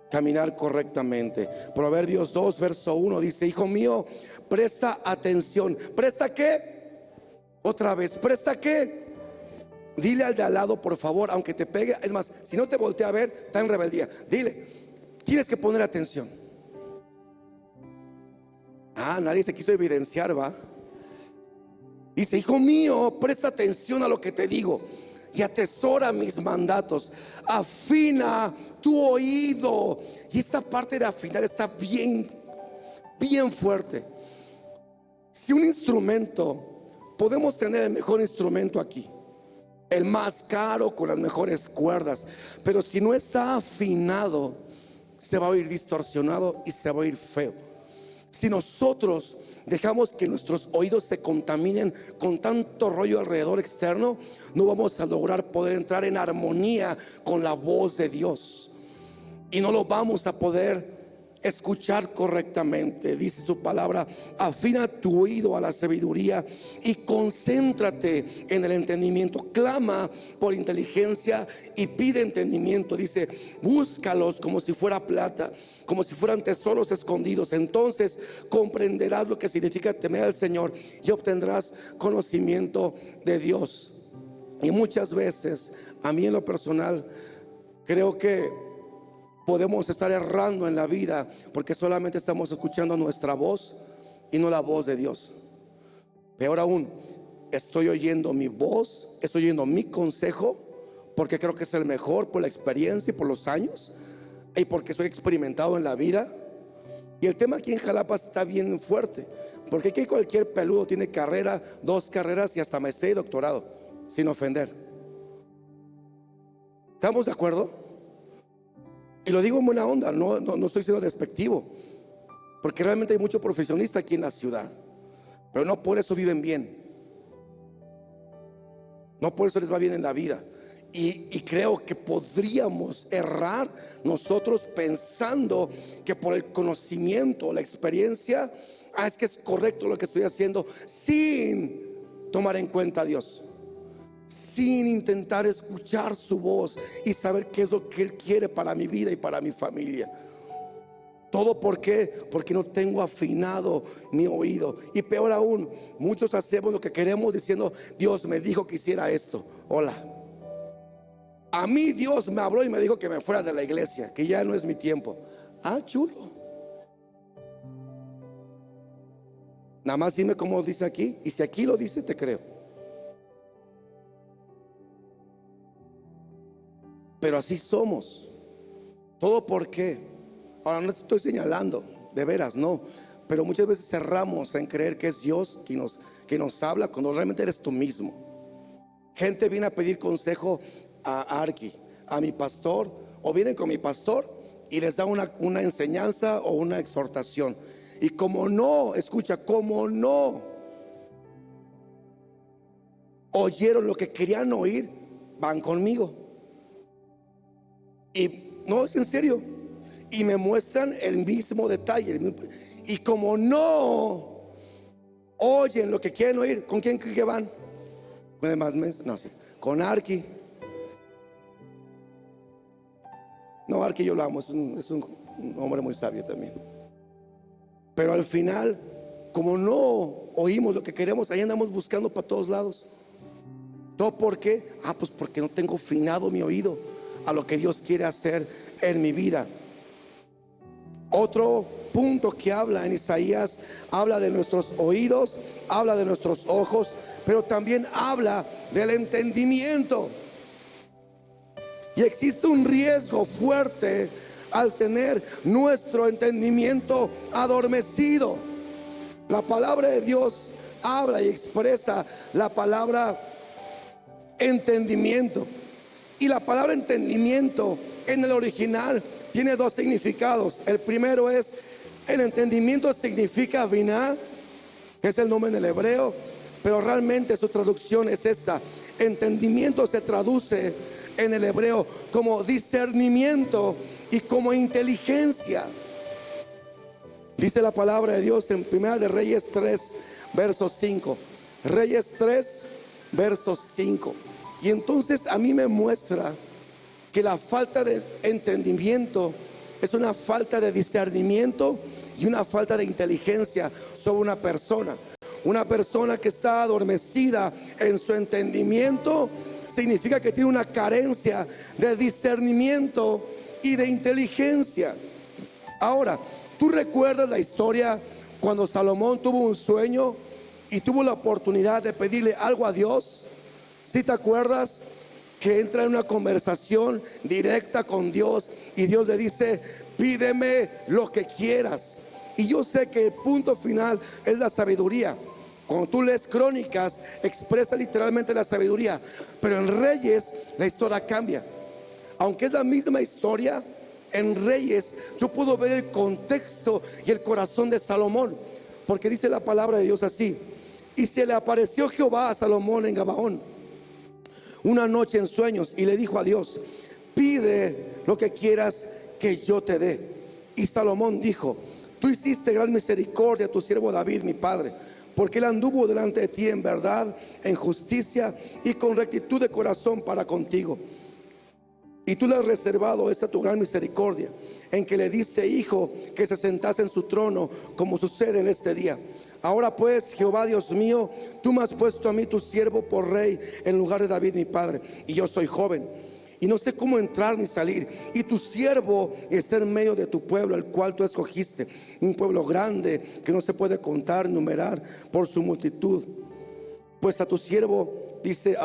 caminar correctamente. Proverbios 2 verso 1 dice: hijo mío, presta atención. ¿Presta qué? Otra vez, ¿presta qué? Dile al de al lado, por favor, aunque te pegue. Es más, si no te voltea a ver, está en rebeldía. Dile, tienes que poner atención. Nadie se quiso evidenciar, ¿va? Dice: hijo mío, presta atención a lo que te digo y atesora mis mandatos. Afina tu oído. Y esta parte de afinar está bien fuerte. Si un instrumento, podemos tener el mejor instrumento aquí, el más caro, con las mejores cuerdas, pero si no está afinado, se va a oír distorsionado y se va a oír feo. Si nosotros dejamos que nuestros oídos se contaminen con tanto rollo alrededor externo, no vamos a lograr poder entrar en armonía con la voz de Dios, y no lo vamos a poder escuchar correctamente. Dice su palabra: afina tu oído a la sabiduría y concéntrate en el entendimiento. Clama por inteligencia y pide entendimiento. Dice: búscalos como si fuera plata, como si fueran tesoros escondidos. Entonces comprenderás lo que significa temer al Señor y obtendrás conocimiento de Dios. Y muchas veces, a mí en lo personal, creo que podemos estar errando en la vida porque solamente estamos escuchando nuestra voz y no la voz de Dios. Peor aún, estoy oyendo mi voz, estoy oyendo mi consejo porque creo que es el mejor por la experiencia y por los años y porque soy experimentado en la vida. Y el tema aquí en Jalapa está bien fuerte, porque aquí cualquier peludo tiene carrera, 2 carreras y hasta maestría y doctorado, sin ofender. ¿Estamos de acuerdo? Y lo digo en buena onda, no estoy siendo despectivo, porque realmente hay mucho profesionista aquí en la ciudad, pero no por eso viven bien, no por eso les va bien en la vida. Y creo que podríamos errar nosotros pensando que por el conocimiento, la experiencia, es que es correcto lo que estoy haciendo, sin tomar en cuenta a Dios, sin intentar escuchar su voz y saber qué es lo que Él quiere para mi vida y para mi familia. Todo porque no tengo afinado mi oído. Y peor aún, muchos hacemos lo que queremos diciendo: Dios me dijo que hiciera esto. Hola, a mí Dios me habló y me dijo que me fuera de la iglesia, que ya no es mi tiempo. Chulo. Nada más dime cómo dice aquí, y si aquí lo dice, te creo. Pero así somos. ¿Todo por qué? Ahora no te estoy señalando, de veras, no. Pero muchas veces cerramos en creer que es Dios que nos habla, cuando realmente eres tú mismo. Gente viene a pedir consejo a Arqui, a mi pastor, o vienen con mi pastor y les da una enseñanza o una exhortación. Y como no oyeron lo que querían oír, van conmigo. Y no, es en serio. Y me muestran el mismo detalle. Y como no oyen lo que quieren oír, ¿con quién creen que van? ¿Con el más mes? No, con Arqui. No, Arqui yo lo amo, es un hombre muy sabio también. Pero al final, como no oímos lo que queremos, ahí andamos buscando para todos lados. ¿Todo por qué? Pues porque no tengo afinado mi oído a lo que Dios quiere hacer en mi vida. Otro punto que habla en Isaías, habla de nuestros oídos, habla de nuestros ojos, pero también habla del entendimiento. Y existe un riesgo fuerte al tener nuestro entendimiento adormecido. La palabra de Dios habla y expresa la palabra entendimiento. Y la palabra entendimiento en el original tiene 2 significados. El primero es, el entendimiento significa binah, que es el nombre en el hebreo, pero realmente su traducción es esta. Entendimiento se traduce en el hebreo como discernimiento y como inteligencia. Dice la palabra de Dios en Primera de Reyes 3, verso 5. Reyes 3, verso 5. Y entonces a mí me muestra que la falta de entendimiento es una falta de discernimiento y una falta de inteligencia sobre una persona. Una persona que está adormecida en su entendimiento significa que tiene una carencia de discernimiento y de inteligencia. Ahora, ¿tú recuerdas la historia cuando Salomón tuvo un sueño y tuvo la oportunidad de pedirle algo a Dios? ¿Sí te acuerdas? Que entra en una conversación directa con Dios y Dios le dice: pídeme lo que quieras. Y yo sé que el punto final es la sabiduría. Cuando tú lees Crónicas, expresa literalmente la sabiduría, pero en Reyes la historia cambia. Aunque es la misma historia, en Reyes yo puedo ver el contexto y el corazón de Salomón, porque dice la palabra de Dios así: y se le apareció Jehová a Salomón en Gabaón una noche en sueños, y le dijo a Dios: pide lo que quieras que yo te dé. Y Salomón dijo: tú hiciste gran misericordia a tu siervo David mi padre, porque él anduvo delante de ti en verdad, en justicia y con rectitud de corazón para contigo. Y tú le has reservado esta tu gran misericordia, en que le diste hijo que se sentase en su trono, como sucede en este día. Ahora pues, Jehová Dios mío, tú me has puesto a mí tu siervo por rey en lugar de David mi padre, y yo soy joven y no sé cómo entrar ni salir, y tu siervo está en medio de tu pueblo, el cual tú escogiste, un pueblo grande que no se puede contar, numerar por su multitud. Pues a tu siervo dice,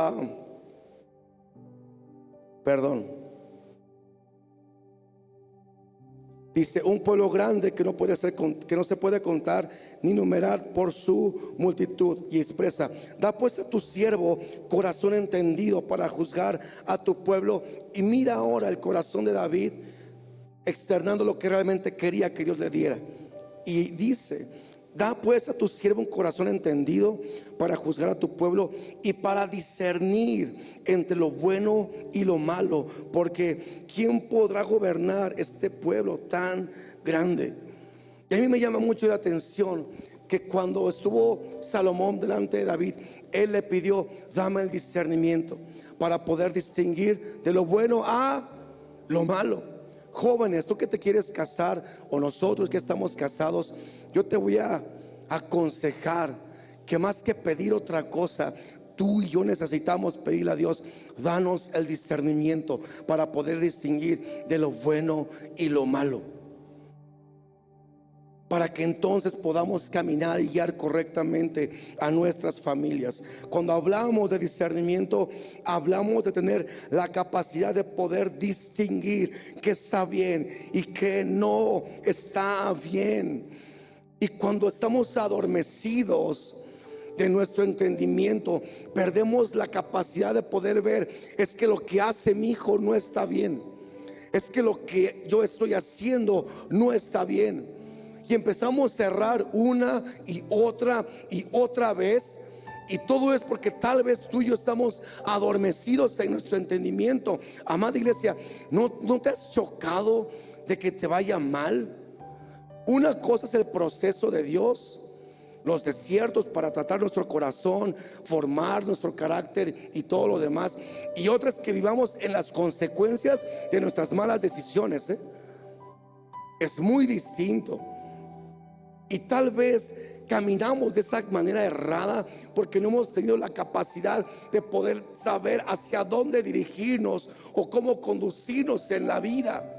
Dice, un pueblo grande que no se puede contar ni numerar por su multitud. Y expresa, da pues a tu siervo corazón entendido para juzgar a tu pueblo. Y mira ahora el corazón de David externando lo que realmente quería que Dios le diera. Y dice, da pues a tu siervo un corazón entendido para juzgar a tu pueblo y para discernir entre lo bueno y lo malo, porque ¿quién podrá gobernar este pueblo tan grande? Y a mí me llama mucho la atención que cuando estuvo Salomón delante de David, él le pidió, dame el discernimiento para poder distinguir de lo bueno a lo malo. Jóvenes, tú que te quieres casar, o nosotros que estamos casados, yo te voy a aconsejar que más que pedir otra cosa, tú y yo necesitamos pedirle a Dios, danos el discernimiento para poder distinguir de lo bueno y lo malo, para que entonces podamos caminar y guiar correctamente a nuestras familias. Cuando hablamos de discernimiento, hablamos de tener la capacidad de poder distinguir qué está bien y qué no está bien. Y cuando estamos adormecidos de nuestro entendimiento, perdemos la capacidad de poder ver, es que lo que hace mi hijo no está bien, es que lo que yo estoy haciendo no está bien. Y empezamos a cerrar una y otra vez. Y todo es porque tal vez tú y yo estamos adormecidos en nuestro entendimiento. Amada iglesia, ¿no te has chocado de que te vaya mal? Una cosa es el proceso de Dios, los desiertos para tratar nuestro corazón, formar nuestro carácter y todo lo demás. Y otra es que vivamos en las consecuencias de nuestras malas decisiones, Es muy distinto. Y tal vez caminamos de esa manera errada porque no hemos tenido la capacidad de poder saber hacia dónde dirigirnos o cómo conducirnos en la vida.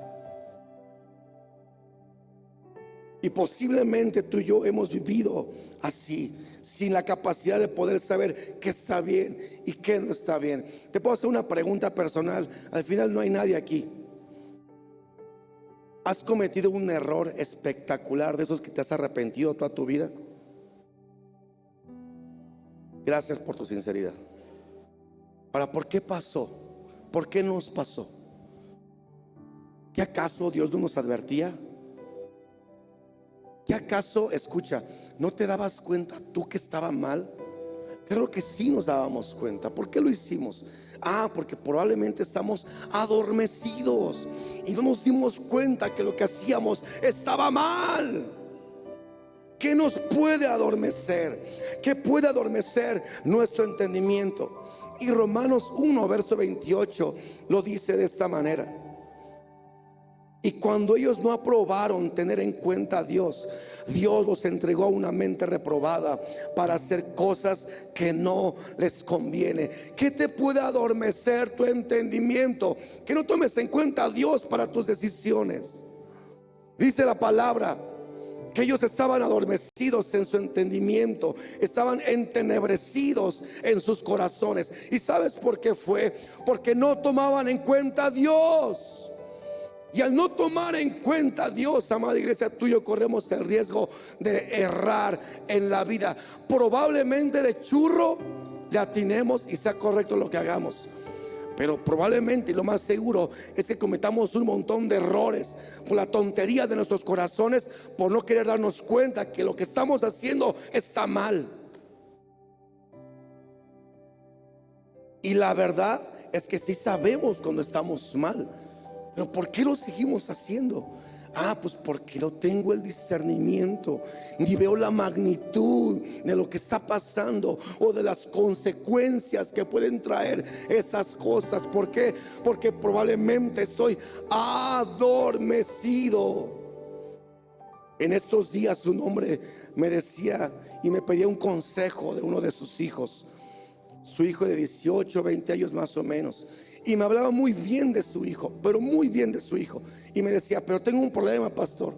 Y posiblemente tú y yo hemos vivido así, sin la capacidad de poder saber qué está bien y qué no está bien. Te puedo hacer una pregunta personal. Al final no hay nadie aquí. ¿Has cometido un error espectacular de esos que te has arrepentido toda tu vida? Gracias por tu sinceridad. Ahora, ¿por qué pasó? ¿Por qué nos pasó? ¿Qué acaso Dios no nos advertía? ¿Qué acaso, escucha, no te dabas cuenta tú que estaba mal? Claro que sí nos dábamos cuenta. ¿Por qué lo hicimos? Porque probablemente estamos adormecidos y no nos dimos cuenta que lo que hacíamos estaba mal. ¿Qué nos puede adormecer? ¿Qué puede adormecer nuestro entendimiento? Y Romanos 1, verso 28 lo dice de esta manera. Y cuando ellos no aprobaron tener en cuenta a Dios, Dios los entregó a una mente reprobada para hacer cosas que no les conviene. ¿Qué te puede adormecer tu entendimiento? Que no tomes en cuenta a Dios para tus decisiones. Dice la palabra que ellos estaban adormecidos en su entendimiento, estaban entenebrecidos en sus corazones. ¿Y sabes por qué fue? Porque no tomaban en cuenta a Dios. Y al no tomar en cuenta a Dios, amada iglesia, tú y yo corremos el riesgo de errar en la vida. Probablemente de churro le atinemos y sea correcto lo que hagamos, pero probablemente, y lo más seguro, es que cometamos un montón de errores por la tontería de nuestros corazones, por no querer darnos cuenta que lo que estamos haciendo está mal. Y la verdad es que sí sabemos cuando estamos mal. Pero ¿por qué lo seguimos haciendo? Pues porque no tengo el discernimiento, ni veo la magnitud de lo que está pasando o de las consecuencias que pueden traer esas cosas. ¿Por qué? Porque probablemente estoy adormecido. En estos días un hombre me decía y me pedía un consejo de uno de sus hijos, su hijo de 18, 20 años más o menos. Y me hablaba muy bien de su hijo, pero muy bien de su hijo. Y me decía, pero tengo un problema, pastor.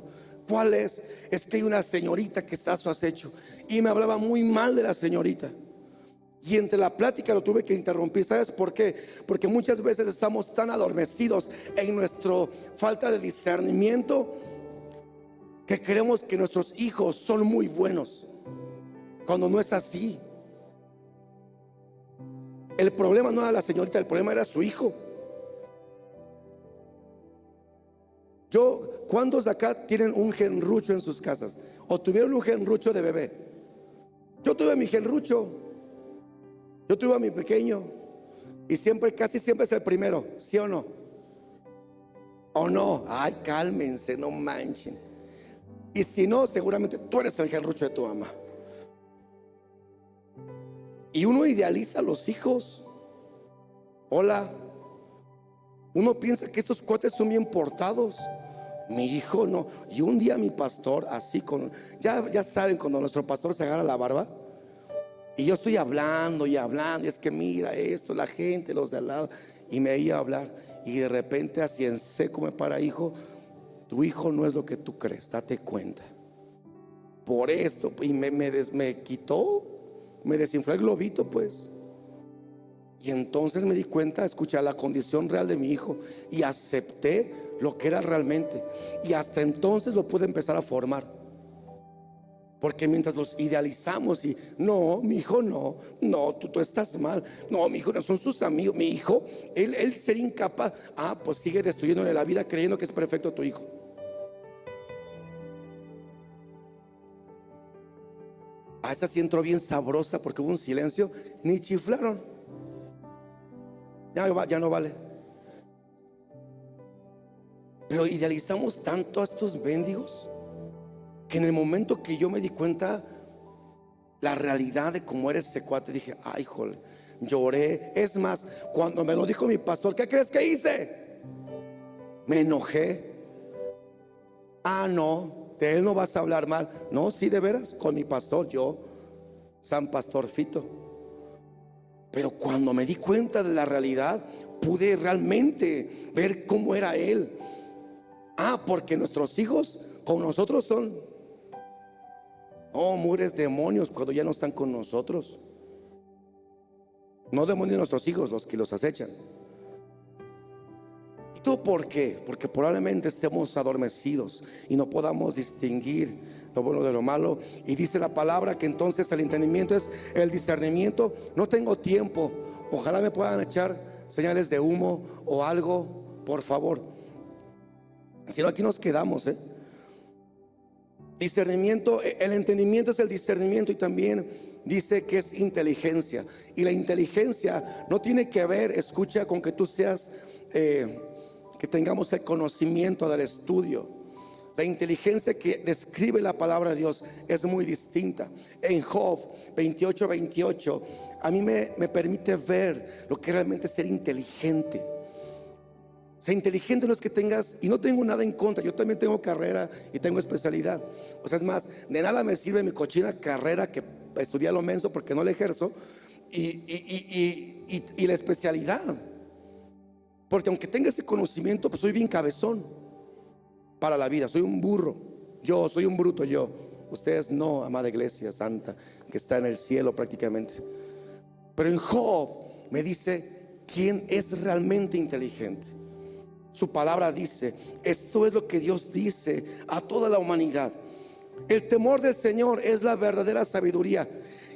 ¿Cuál es? Es que hay una señorita que está a su acecho. Y me hablaba muy mal de la señorita. Y entre la plática lo tuve que interrumpir. ¿Sabes por qué? Porque muchas veces estamos tan adormecidos en nuestra falta de discernimiento que creemos que nuestros hijos son muy buenos, cuando no es así. El problema no era la señorita, el problema era su hijo. ¿Cuántos de acá tienen un genrucho en sus casas? ¿O tuvieron un genrucho de bebé? Yo tuve mi genrucho. Yo tuve a mi pequeño. Y siempre, casi siempre es el primero, ¿sí o no? ¿O no? Ay, cálmense, no manchen. Y si no, seguramente tú eres el genrucho de tu mamá. Y uno idealiza a los hijos. Hola. Uno piensa que estos cuates son bien portados. Mi hijo no. Y un día mi pastor, así con, ya saben, cuando nuestro pastor se agarra la barba, y yo estoy hablando y hablando, y es que mira esto, la gente, los de al lado, y me iba a hablar, y de repente así en seco me para: hijo, tu hijo no es lo que tú crees, date cuenta. Por esto, y me quitó, me desinfló el globito, pues. Y entonces me di cuenta, escucha, la condición real de mi hijo, y acepté lo que era realmente. Y hasta entonces lo pude empezar a formar. Porque mientras los idealizamos y no, mi hijo no, tú estás mal, no, mi hijo no, son sus amigos, mi hijo, él sería incapaz. Pues sigue destruyéndole la vida creyendo que es perfecto tu hijo. Esa sí entró bien sabrosa porque hubo un silencio, ni chiflaron. Ya no vale. Pero idealizamos tanto a estos mendigos que en el momento que yo me di cuenta la realidad de cómo era ese cuate, dije: ay, jole, lloré. Es más, cuando me lo dijo mi pastor, ¿qué crees que hice? Me enojé. No, de él no vas a hablar mal. No, sí, de veras, con mi pastor, yo, San Pastor Fito. Pero cuando me di cuenta de la realidad, pude realmente ver cómo era él. Porque nuestros hijos con nosotros son, mugres demonios cuando ya no están con nosotros. No demonios nuestros hijos, los que los acechan. ¿Y tú por qué? Porque probablemente estemos adormecidos y no podamos distinguir lo bueno de lo malo. Y dice la palabra que entonces el entendimiento es el discernimiento. No tengo tiempo. Ojalá me puedan echar señales de humo o algo, por favor. Si no, aquí nos quedamos. Discernimiento, el entendimiento es el discernimiento, y también dice que es inteligencia. Y la inteligencia no tiene que ver, escucha, con que tú seas, que tengamos el conocimiento del estudio. La inteligencia que describe la palabra de Dios es muy distinta. En Job 28:28 a mí me permite ver lo que realmente es ser inteligente. O sea, inteligente no es que tengas, y no tengo nada en contra, yo también tengo carrera y tengo especialidad. O sea, es más, de nada me sirve mi cochina carrera que estudié a lo menso porque no la ejerzo, y la especialidad. Porque aunque tenga ese conocimiento, pues soy bien cabezón para la vida, soy un burro. Yo soy un bruto, yo. Ustedes no, amada iglesia santa que está en el cielo prácticamente. Pero en Job me dice quién es realmente inteligente. Su palabra dice, esto es lo que Dios dice a toda la humanidad: el temor del Señor es la verdadera sabiduría,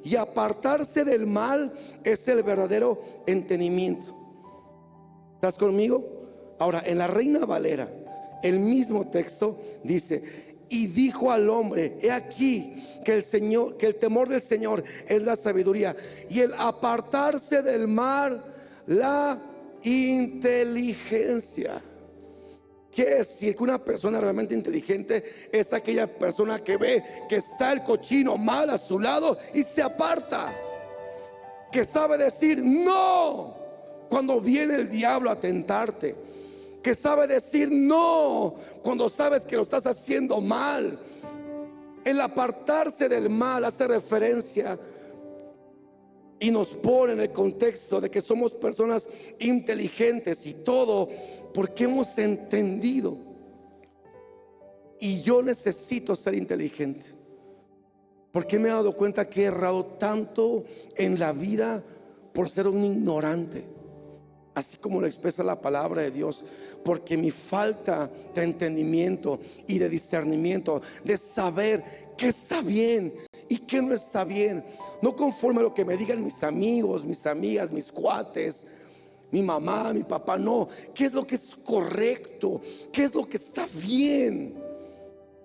y apartarse del mal es el verdadero entendimiento. ¿Estás conmigo? Ahora, en la Reina Valera, el mismo texto dice: y dijo al hombre, he aquí que el temor del Señor es la sabiduría, y el apartarse del mal la inteligencia. Quiere decir que una persona realmente inteligente es aquella persona que ve que está el cochino mal a su lado y se aparta, que sabe decir no cuando viene el diablo a tentarte, que sabe decir no cuando sabes que lo estás haciendo mal. El apartarse del mal hace referencia y nos pone en el contexto de que somos personas inteligentes, y todo porque hemos entendido. Y yo necesito ser inteligente porque me he dado cuenta que he errado tanto en la vida por ser un ignorante. así como lo expresa la palabra de Dios, porque mi falta de entendimiento y de discernimiento, de saber qué está bien y qué no está bien, no conforme a lo que me digan mis amigos, mis amigas, mis cuates, mi mamá, mi papá, no, qué es lo que es correcto, qué es lo que está bien.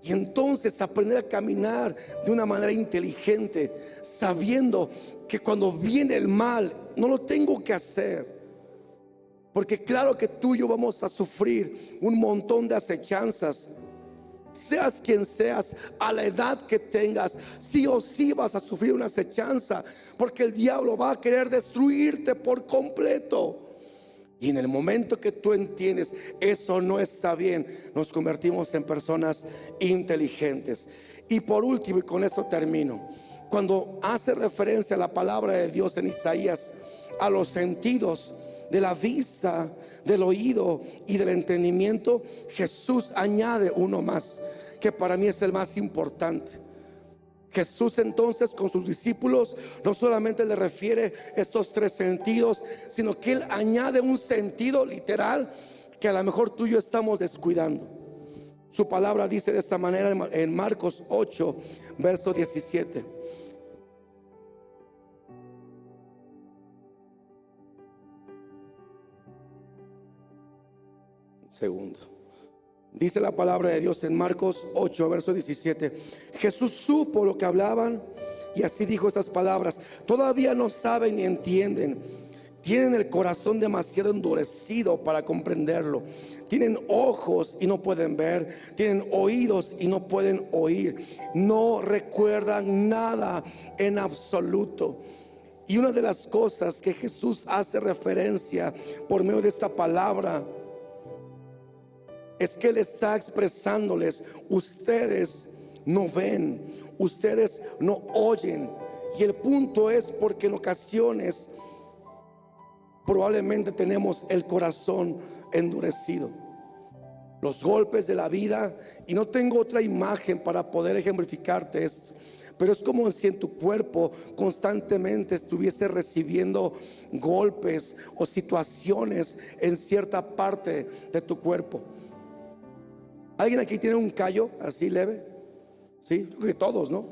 Y entonces aprender a caminar de una manera inteligente, sabiendo que cuando viene el mal no lo tengo que hacer. Porque claro que tú y yo vamos a sufrir un montón de acechanzas. Seas quien seas, a la edad que tengas, sí o sí vas a sufrir una acechanza, porque el diablo va a querer destruirte por completo. Y en el momento que tú entiendes eso no está bien, nos convertimos en personas inteligentes. Y por último, y con eso termino, cuando hace referencia a la palabra de Dios en Isaías, a los sentidos de la vista, del oído y del entendimiento, Jesús añade uno más, que para mí es el más importante. Jesús entonces con sus discípulos no solamente le refiere estos tres sentidos, sino que Él añade un sentido literal que a lo mejor tú y yo estamos descuidando. Su palabra dice de esta manera en Marcos 8, verso 17. Segundo. Dice la palabra de Dios en Marcos 8, verso 17. Jesús supo lo que hablaban y así dijo estas palabras: todavía no saben ni entienden, tienen el corazón demasiado endurecido para comprenderlo. Tienen ojos y no pueden ver, tienen oídos y no pueden oír, no recuerdan nada en absoluto. Y una de las cosas que Jesús hace referencia por medio de esta palabra es que Él está expresándoles: ustedes no ven, ustedes no oyen. Y el punto es porque en ocasiones probablemente tenemos el corazón endurecido. Los golpes de la vida, y no tengo otra imagen para poder ejemplificarte esto, pero es como si en tu cuerpo constantemente estuviese recibiendo golpes o situaciones en cierta parte de tu cuerpo. ¿Alguien aquí tiene un callo así leve? Sí, creo que todos, ¿no?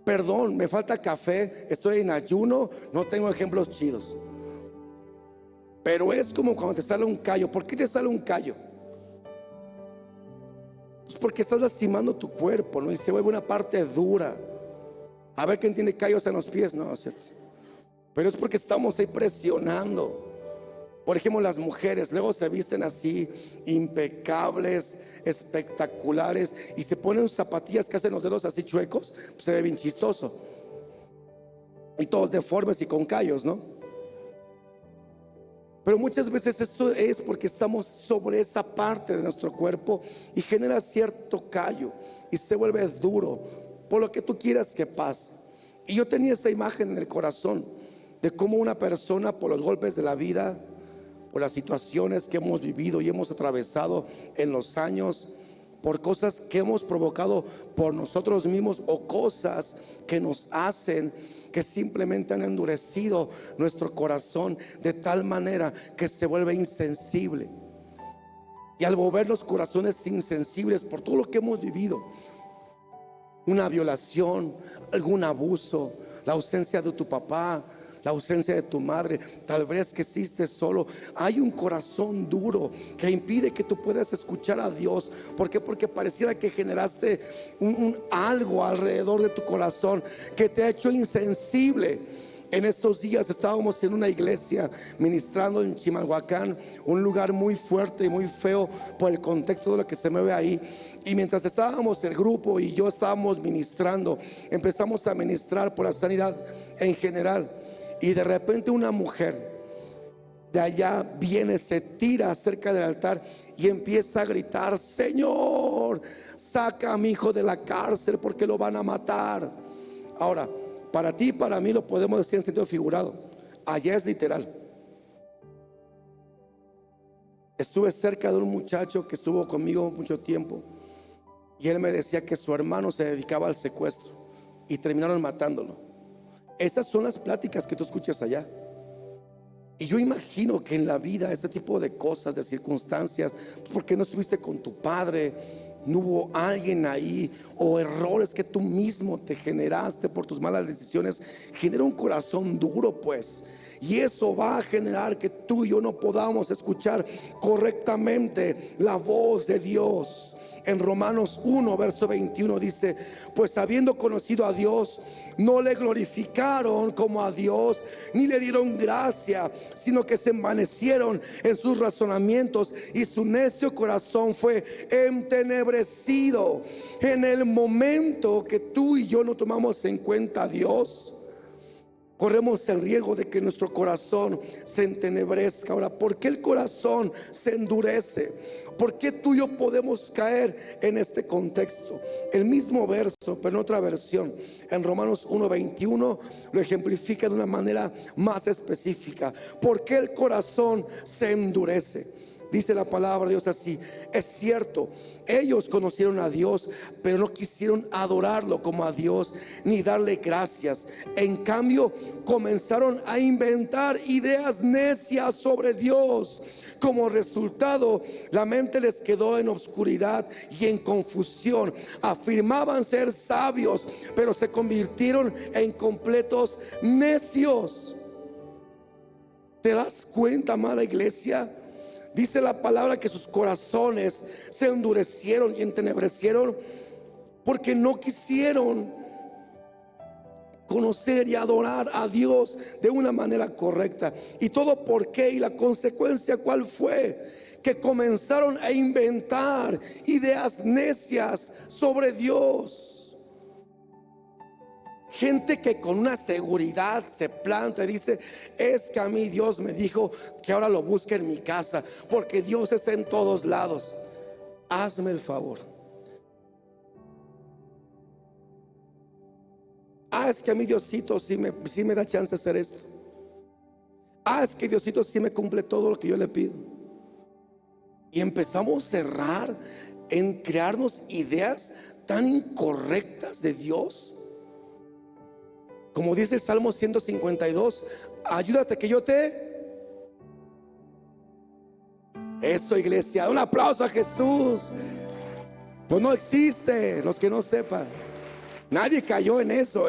Perdón, me falta café, estoy en ayuno, no tengo ejemplos chidos. Pero es como cuando te sale un callo. ¿Por qué te sale un callo? Pues porque estás lastimando tu cuerpo, ¿no? Y se vuelve una parte dura. A ver quién tiene callos en los pies, ¿no? Pero es porque estamos ahí presionando. Por ejemplo, las mujeres luego se visten así, impecables, espectaculares, y se ponen zapatillas que hacen los dedos así chuecos, pues se ve bien chistoso. Y todos deformes y con callos, ¿no? Pero muchas veces esto es porque estamos sobre esa parte de nuestro cuerpo y genera cierto callo y se vuelve duro por lo que tú quieras que pase. Y yo tenía esa imagen en el corazón de cómo una persona, por los golpes de la vida, por las situaciones que hemos vivido y hemos atravesado en los años, por cosas que hemos provocado por nosotros mismos o cosas que nos hacen, que simplemente han endurecido nuestro corazón de tal manera que se vuelve insensible. Y al volver los corazones insensibles por todo lo que hemos vivido, una violación, algún abuso, la ausencia de tu papá, la ausencia de tu madre, tal vez que existes solo, hay un corazón duro que impide que tú puedas escuchar a Dios. ¿Por qué? Porque pareciera que generaste un algo alrededor de tu corazón que te ha hecho insensible. En estos días estábamos en una iglesia ministrando en Chimalhuacán, un lugar muy fuerte y muy feo por el contexto de lo que se mueve ahí. Y mientras estábamos el grupo y yo estábamos ministrando, empezamos a ministrar por la sanidad en general. Y de repente una mujer de allá viene, se tira cerca del altar y empieza a gritar: Señor, saca a mi hijo de la cárcel porque lo van a matar. Ahora, para ti y para mí lo podemos decir en sentido figurado, allá es literal. Estuve cerca de un muchacho que estuvo conmigo mucho tiempo y él me decía que su hermano se dedicaba al secuestro y terminaron matándolo. Esas son las pláticas que tú escuchas allá. Y yo imagino que en la vida este tipo de cosas, de circunstancias, porque no estuviste con tu padre, no hubo alguien ahí, o errores que tú mismo te generaste por tus malas decisiones, genera un corazón duro, pues. Y eso va a generar que tú y yo no podamos escuchar correctamente la voz de Dios. En Romanos 1, verso 21 dice: pues habiendo conocido a Dios, no le glorificaron como a Dios, ni le dieron gracia, sino que se envanecieron en sus razonamientos, y su necio corazón fue entenebrecido. En el momento que tú y yo no tomamos en cuenta a Dios, corremos el riesgo de que nuestro corazón se entenebrezca. Ahora, ¿por qué el corazón se endurece? ¿Por qué tú y yo podemos caer en este contexto? El mismo verso, pero en otra versión, en Romanos 1:21, lo ejemplifica de una manera más específica. ¿Por qué el corazón se endurece? Dice la palabra de Dios así: es cierto, ellos conocieron a Dios, pero no quisieron adorarlo como a Dios, ni darle gracias. En cambio, comenzaron a inventar ideas necias sobre Dios. Como resultado, la mente les quedó en oscuridad y en confusión. Afirmaban ser sabios, pero se convirtieron en completos necios. ¿Te das cuenta, amada iglesia? Dice la palabra que sus corazones se endurecieron y entenebrecieron porque no quisieron conocer y adorar a Dios de una manera correcta. ¿Y todo por qué? ¿Y la consecuencia cuál fue? Que comenzaron a inventar ideas necias sobre Dios. Gente que con una seguridad se planta y dice: es que a mí Dios me dijo que ahora lo busque en mi casa, porque Dios está en todos lados. Hazme el favor. Es que a mí Diosito sí me da chance de hacer esto. Es que Diosito sí me cumple todo lo que yo le pido. Y empezamos a cerrar en crearnos ideas tan incorrectas de Dios. Como dice el Salmo 152, ayúdate que yo te... Eso, iglesia, un aplauso a Jesús. Pues no existe, los que no sepan. Nadie cayó en eso,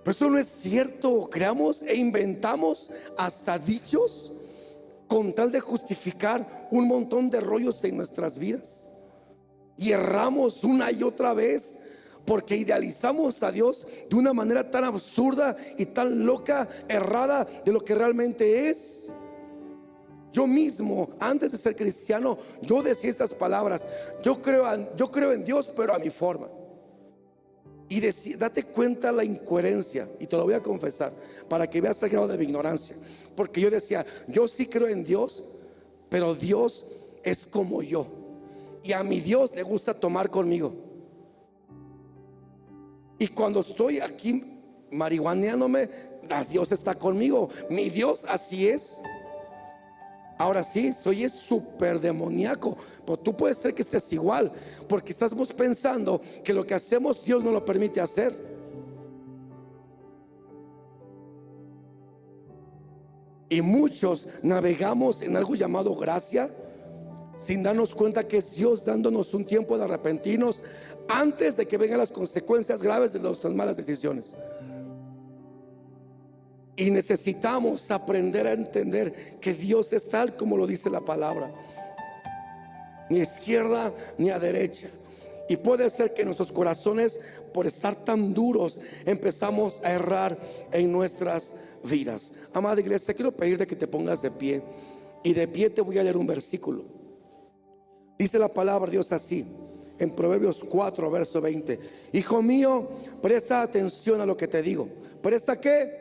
Pero eso no es cierto. Creamos e inventamos hasta dichos con tal de justificar un montón de rollos en nuestras vidas. Y erramos una y otra vez porque idealizamos a Dios de una manera tan absurda y tan loca, errada de lo que realmente es. Yo mismo, antes de ser cristiano, yo decía estas palabras: yo creo en Dios, pero a mi forma. Y date cuenta la incoherencia, y te lo voy a confesar para que veas el grado de mi ignorancia. Porque yo decía: yo sí creo en Dios, pero Dios es como yo, y a mi Dios le gusta tomar conmigo. Y cuando estoy aquí marihuaneándome, Dios está conmigo. Mi Dios así es. Ahora sí, soy súper demoníaco, pero tú puedes ser que estés igual, porque estamos pensando que lo que hacemos Dios no lo permite hacer. Y muchos navegamos en algo llamado gracia, sin darnos cuenta que es Dios dándonos un tiempo de arrepentirnos antes de que vengan las consecuencias graves de nuestras malas decisiones. Y necesitamos aprender a entender que Dios es tal como lo dice la palabra, ni a izquierda ni a derecha. Y puede ser que nuestros corazones, por estar tan duros, empezamos a errar en nuestras vidas. Amada iglesia, quiero pedirte que te pongas de pie. Y de pie te voy a leer un versículo. Dice la palabra de Dios así, en Proverbios 4, verso 20: hijo mío, presta atención a lo que te digo. ¿Presta qué?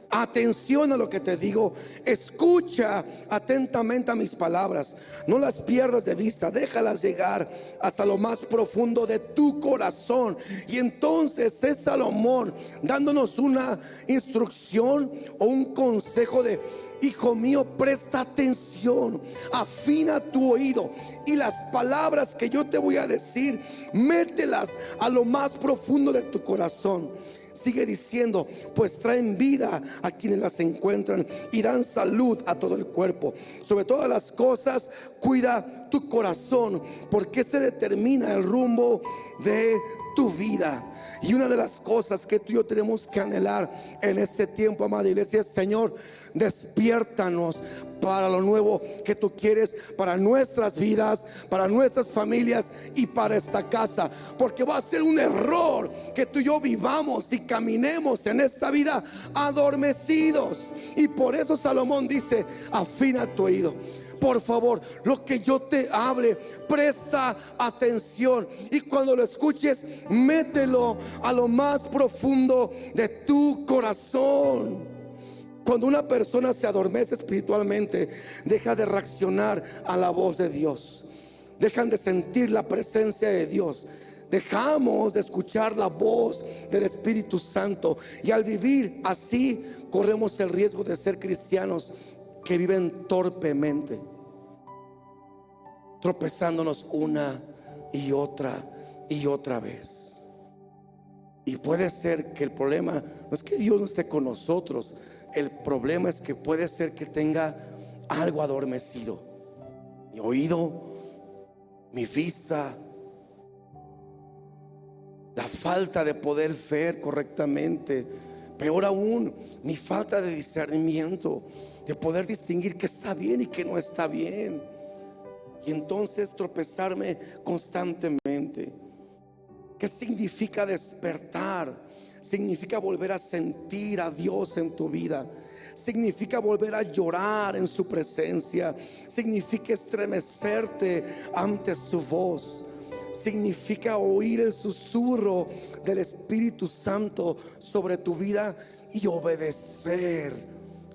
Atención a lo que te digo. Escucha atentamente a mis palabras. No las pierdas de vista. Déjalas llegar hasta lo más profundo de tu corazón. Y entonces es Salomón dándonos una instrucción o un consejo de: hijo mío, presta atención, afina tu oído, y las palabras que yo te voy a decir, mételas a lo más profundo de tu corazón. Sigue diciendo, pues traen vida a quienes las encuentran y dan salud a todo el cuerpo. Sobre todas las cosas, cuida tu corazón, porque este determina el rumbo de tu vida. Y una de las cosas que tú y yo tenemos que anhelar en este tiempo, amada iglesia, es: Señor, despiértanos para lo nuevo que tú quieres para nuestras vidas, para nuestras familias y para esta casa. Porque va a ser un error que tú y yo vivamos y caminemos en esta vida adormecidos. Y por eso Salomón dice: afina tu oído. Por favor, lo que yo te hable, presta atención, y cuando lo escuches, mételo a lo más profundo de tu corazón. Cuando una persona se adormece espiritualmente, deja de reaccionar a la voz de Dios, dejan de sentir la presencia de Dios, dejamos de escuchar la voz del Espíritu Santo, y al vivir así corremos el riesgo de ser cristianos que viven torpemente, tropezándonos una y otra vez. Y puede ser que el problema no es que Dios no esté con nosotros, el problema es que puede ser que tenga algo adormecido: mi oído, mi vista, la falta de poder ver correctamente, peor aún, mi falta de discernimiento, de poder distinguir qué está bien y qué no está bien, y entonces tropezarme constantemente. ¿Qué significa despertar? Significa volver a sentir a Dios en tu vida. Significa volver a llorar en su presencia. Significa estremecerte ante su voz. Significa oír el susurro del Espíritu Santo sobre tu vida y obedecer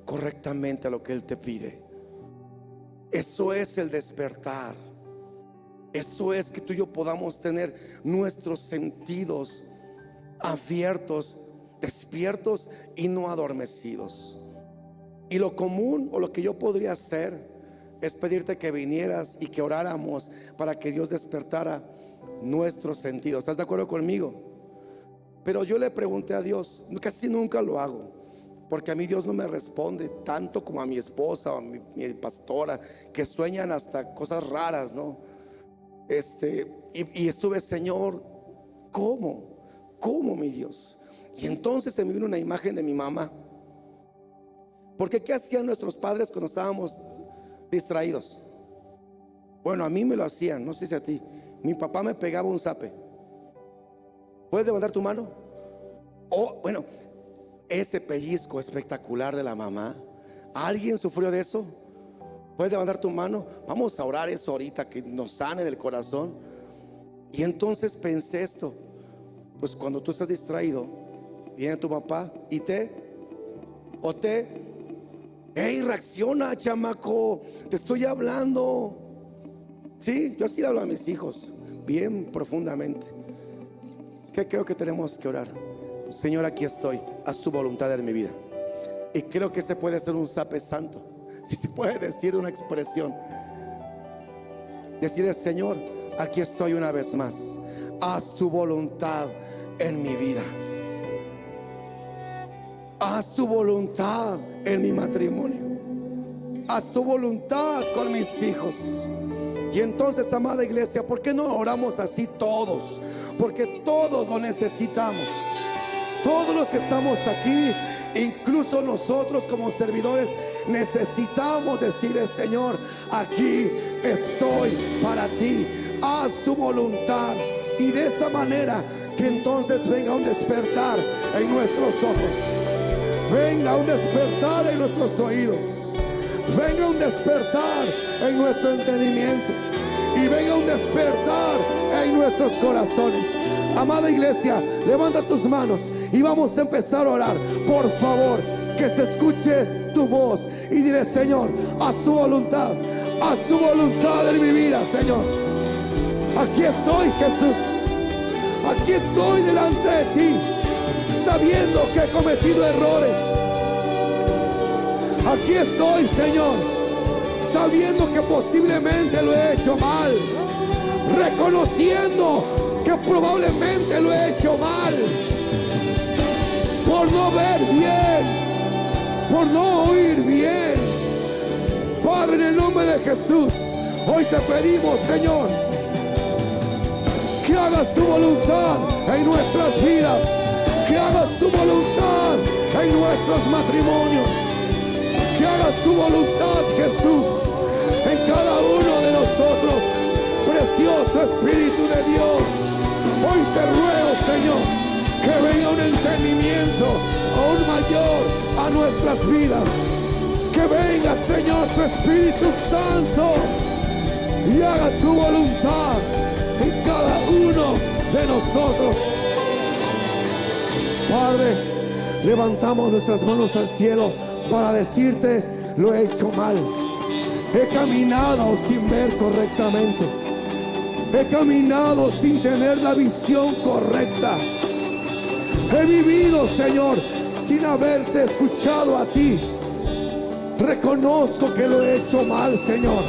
correctamente a lo que Él te pide. Eso es el despertar. Eso es que tú y yo podamos tener nuestros sentidos abiertos, despiertos y no adormecidos. Y lo común, o lo que yo podría hacer, es pedirte que vinieras y que oráramos para que Dios despertara nuestros sentidos. ¿Estás de acuerdo conmigo? Pero yo le pregunté a Dios, casi nunca lo hago, porque a mí Dios no me responde tanto como a mi esposa o a mi pastora, que sueñan hasta cosas raras, ¿no? Y estuve: Señor, ¿cómo, mi Dios? Y entonces se me vino una imagen de mi mamá. Porque ¿qué hacían nuestros padres cuando estábamos distraídos? Bueno, a mí me lo hacían, no sé si a ti. Mi papá me pegaba un zape. ¿Puedes levantar tu mano? Bueno, ese pellizco espectacular de la mamá, ¿alguien sufrió de eso? ¿Puedes levantar tu mano? Vamos a orar eso ahorita, que nos sane del corazón. Y entonces pensé esto: pues cuando tú estás distraído, viene tu papá y hey, reacciona, chamaco, te estoy hablando. Sí, yo así le hablo a mis hijos, bien profundamente. ¿Qué creo que tenemos que orar? Señor, aquí estoy, haz tu voluntad en mi vida. Y creo que ese puede ser un zape santo, si se puede decir una expresión. Decide: Señor, aquí estoy una vez más, haz tu voluntad en mi vida. Haz tu voluntad en mi matrimonio. Haz tu voluntad con mis hijos. Y entonces, amada iglesia, ¿por qué no oramos así todos? Porque todos lo necesitamos. Todos los que estamos aquí, incluso nosotros como servidores, necesitamos decirle: Señor, aquí estoy para ti, haz tu voluntad. Y de esa manera que entonces venga un despertar en nuestros ojos, venga un despertar en nuestros oídos, venga un despertar en nuestro entendimiento y venga un despertar en nuestros corazones. Amada iglesia, levanta tus manos y vamos a empezar a orar. Por favor, que se escuche tu voz y dile: Señor, haz tu voluntad en mi vida, Señor. Aquí estoy, Jesús. Aquí estoy delante de ti, sabiendo que he cometido errores. Aquí estoy, Señor, sabiendo que posiblemente lo he hecho mal, reconociendo que probablemente lo he hecho mal. por no ver bien, por no oír bien. Padre, en el nombre de Jesús, hoy te pedimos, Señor, que hagas tu voluntad en nuestras vidas, que hagas tu voluntad en nuestros matrimonios, que hagas tu voluntad, Jesús, en cada uno de nosotros. Precioso Espíritu de Dios, hoy te ruego, Señor, que venga un entendimiento aún mayor a nuestras vidas. Que venga, Señor, tu Espíritu Santo y haga tu voluntad en cada uno de nosotros. Padre, levantamos nuestras manos al cielo para decirte: lo he hecho mal. He caminado sin ver correctamente. He caminado sin tener la visión correcta. He vivido, Señor, sin haberte escuchado a ti. Reconozco que lo he hecho mal, Señor,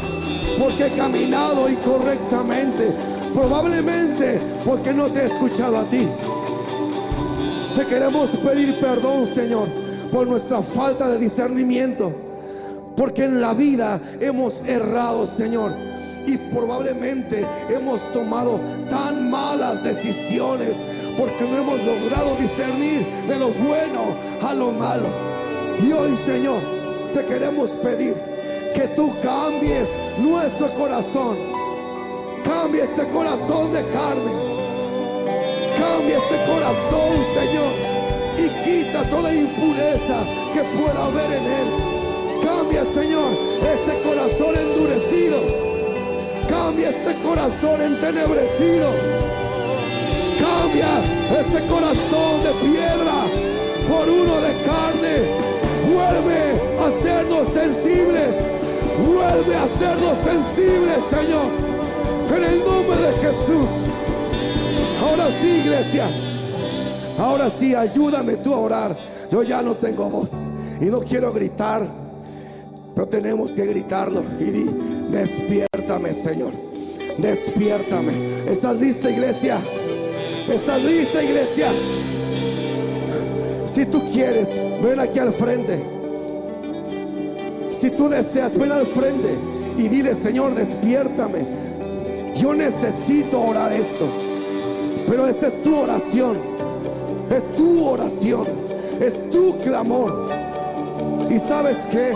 porque he caminado incorrectamente. Probablemente porque no te he escuchado a ti. Te queremos pedir perdón, Señor, por nuestra falta de discernimiento, porque en la vida hemos errado, Señor, y probablemente hemos tomado tan malas decisiones porque no hemos logrado discernir de lo bueno a lo malo. Y hoy, Señor, te queremos pedir que tú cambies nuestro corazón. Cambia este corazón de carne. Cambia este corazón, Señor, y quita toda impureza que pueda haber en él. Cambia, Señor, este corazón endurecido. Cambia este corazón entenebrecido. Cambia este corazón de piedra por uno de carne. Vuelve a hacernos sensibles. Vuelve a hacernos sensibles, Señor, en el nombre de Jesús. Ahora sí, iglesia, ahora sí, ayúdame tú a orar. Yo ya no tengo voz y no quiero gritar, pero tenemos que gritarlo. Y di: despiértame, Señor, despiértame. ¿Estás lista, iglesia? ¿Estás lista, iglesia? Si tú quieres, ven aquí al frente. Si tú deseas, ven al frente y dile: Señor, despiértame. Yo necesito orar esto. Pero esta es tu oración. Es tu oración. Es tu clamor. ¿Y sabes qué?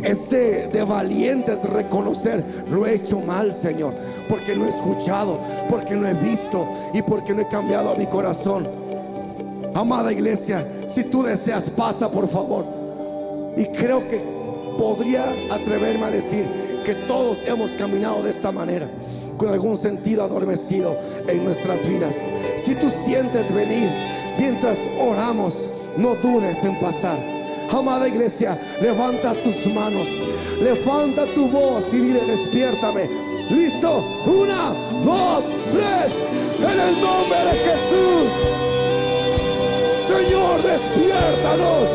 Es de valientes reconocer: lo he hecho mal, Señor, porque no he escuchado, porque no he visto y porque no he cambiado mi corazón. Amada iglesia, si tú deseas, pasa por favor. Y creo que podría atreverme a decir que todos hemos caminado de esta manera, con algún sentido adormecido en nuestras vidas. Si tú sientes venir mientras oramos, no dudes en pasar. Amada iglesia, levanta tus manos, levanta tu voz y dile: despiértame. ¿Listo? 1, 2, 3. En el nombre de Jesús. Señor, despiértanos.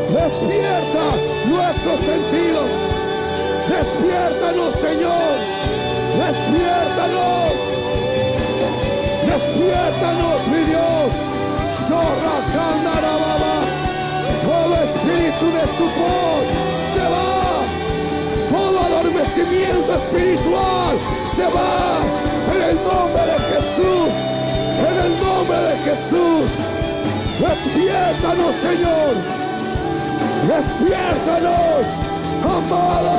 Despierta nuestros sentidos. Despiértanos, Señor. Despiértanos. Despiértanos, mi Dios. Todo espíritu de estupor se va. Todo adormecimiento espiritual se va. En el nombre de Jesús. En el nombre de Jesús. Despiértanos, Señor. Despiértanos, amado.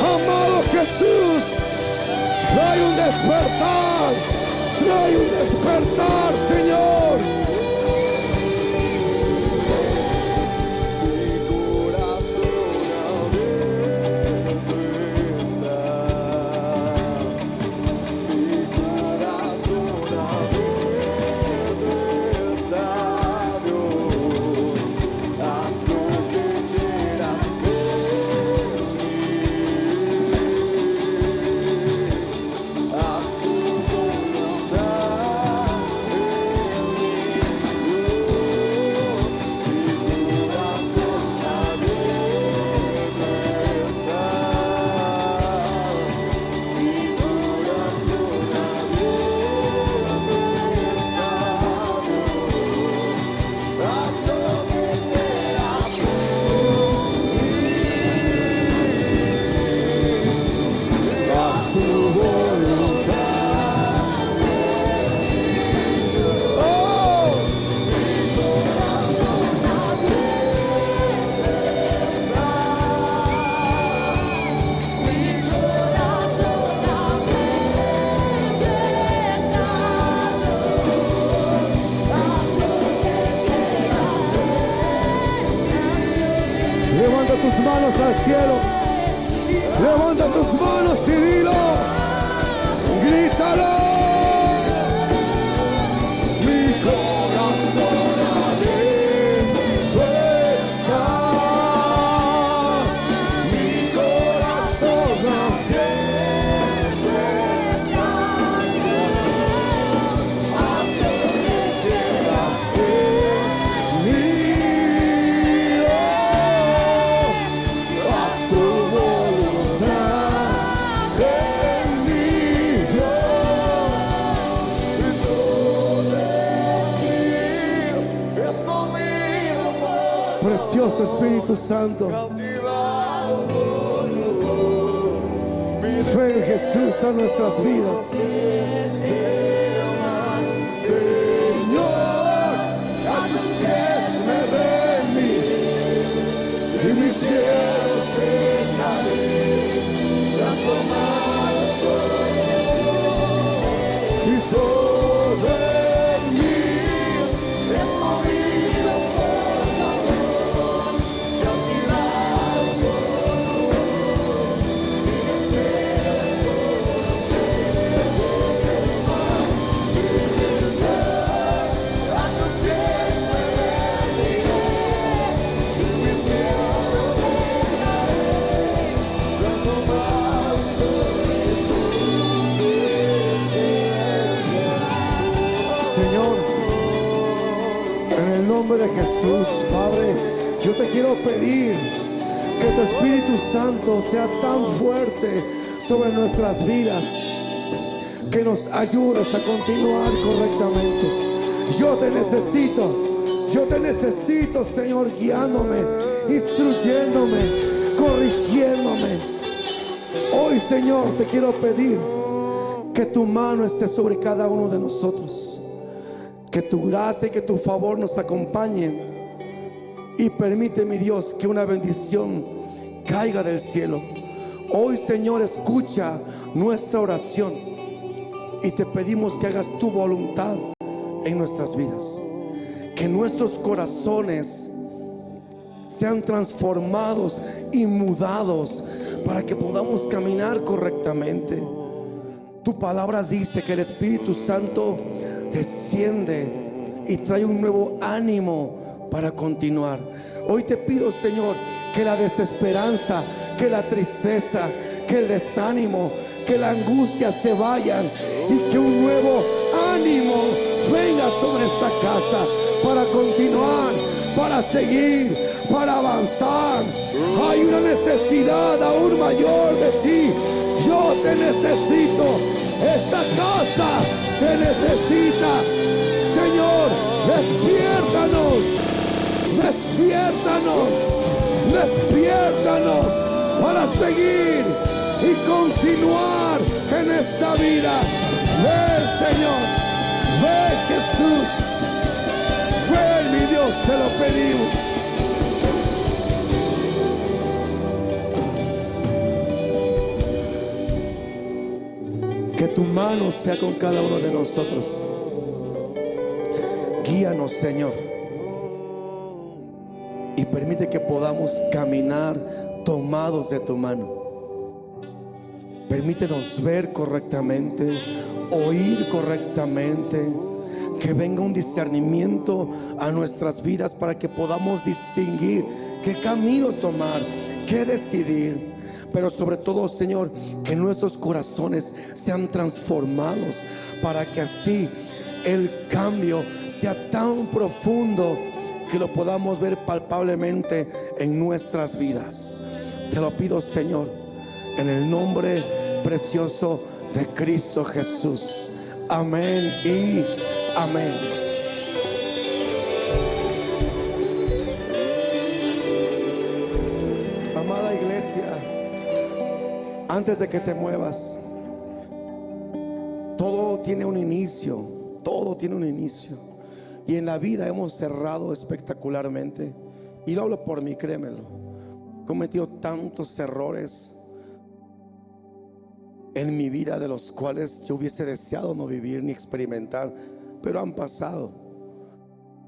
Amado Jesús, trae un despertar. Trae un despertar, Señor. Levanta tus manos al cielo. Levanta tus manos y dilo. Grítalo. Mi corazón adentro está. Mi corazón adentro está. Haz lo que quieras ser mío. Haz tu voluntad en mí, Dios. Y todo es conmigo, precioso Espíritu Santo. Fe en Jesús a nuestras vidas. Señor, a tus pies me rendí y mis pies dejaré transformados y todo en mí es movido por tu amor, cautivado por tu voz. Mi deseo es conocerte más, Señor. A tus pies me rendiré y mis pies dejaré transformados sobre tu presencia. Señor, en el nombre de Jesús, Padre, yo te quiero pedir que tu Espíritu Santo sea tan fuerte sobre nuestras vidas, que nos ayudes a continuar correctamente. Yo te necesito, Señor, guiándome, instruyéndome, corrigiéndome. Hoy, Señor, te quiero pedir que tu mano esté sobre cada uno de nosotros, que tu gracia y que tu favor nos acompañen. Y permite, mi Dios, que una bendición caiga del cielo. Hoy, Señor, escucha nuestra oración y te pedimos que hagas tu voluntad en nuestras vidas. Que nuestros corazones sean transformados y mudados para que podamos caminar correctamente. Tu palabra dice que el Espíritu Santo desciende y trae un nuevo ánimo para continuar. Hoy te pido, Señor, que la desesperanza, que la tristeza, que el desánimo, que la angustia se vayan y que un nuevo ánimo venga sobre esta casa para continuar, para seguir, para avanzar. Hay una necesidad aún mayor de ti. Yo te necesito. Esta casa te necesita. Señor, despiértanos. Despiértanos, despiértanos para seguir y continuar en esta vida. Ven, Señor, ven, Jesús, ven, mi Dios, te lo pedimos. Que tu mano sea con cada uno de nosotros. Guíanos, Señor. Y permite que podamos caminar tomados de tu mano. Permítenos ver correctamente, oír correctamente, que venga un discernimiento a nuestras vidas para que podamos distinguir qué camino tomar, qué decidir. Pero sobre todo, Señor, que nuestros corazones sean transformados para que así el cambio sea tan profundo que lo podamos ver palpablemente en nuestras vidas. Te lo pido, Señor, en el nombre precioso de Cristo Jesús. Amén y amén. Amada iglesia, antes de que te muevas, todo tiene un inicio. Todo tiene un inicio. Y en la vida hemos cerrado espectacularmente. Y lo hablo por mí, créemelo. He cometido tantos errores en mi vida de los cuales yo hubiese deseado no vivir ni experimentar, pero han pasado.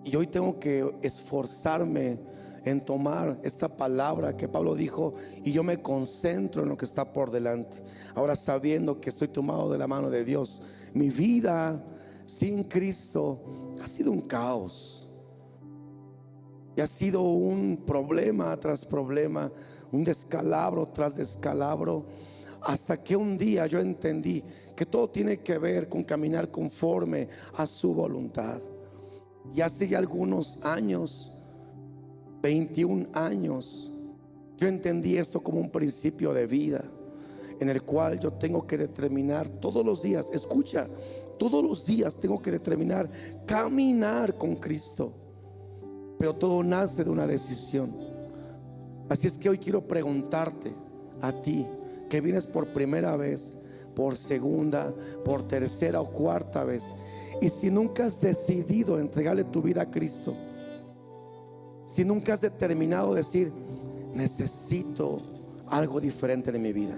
Y hoy tengo que esforzarme en tomar esta palabra que Pablo dijo y yo me concentro en lo que está por delante. Ahora, sabiendo que estoy tomado de la mano de Dios, mi vida sin Cristo ha sido un caos y ha sido un problema tras problema, un descalabro tras descalabro, hasta que un día yo entendí que todo tiene que ver con caminar conforme a su voluntad. Y hace ya algunos años, 21 años, yo entendí esto como un principio de vida, en el cual yo tengo que determinar todos los días, escucha, todos los días tengo que determinar caminar con Cristo. Pero todo nace de una decisión. Así es que hoy quiero preguntarte a ti que vienes por primera vez, por segunda, por tercera o cuarta vez, y si nunca has decidido entregarle tu vida a Cristo, si nunca has determinado decir: necesito algo diferente de mi vida.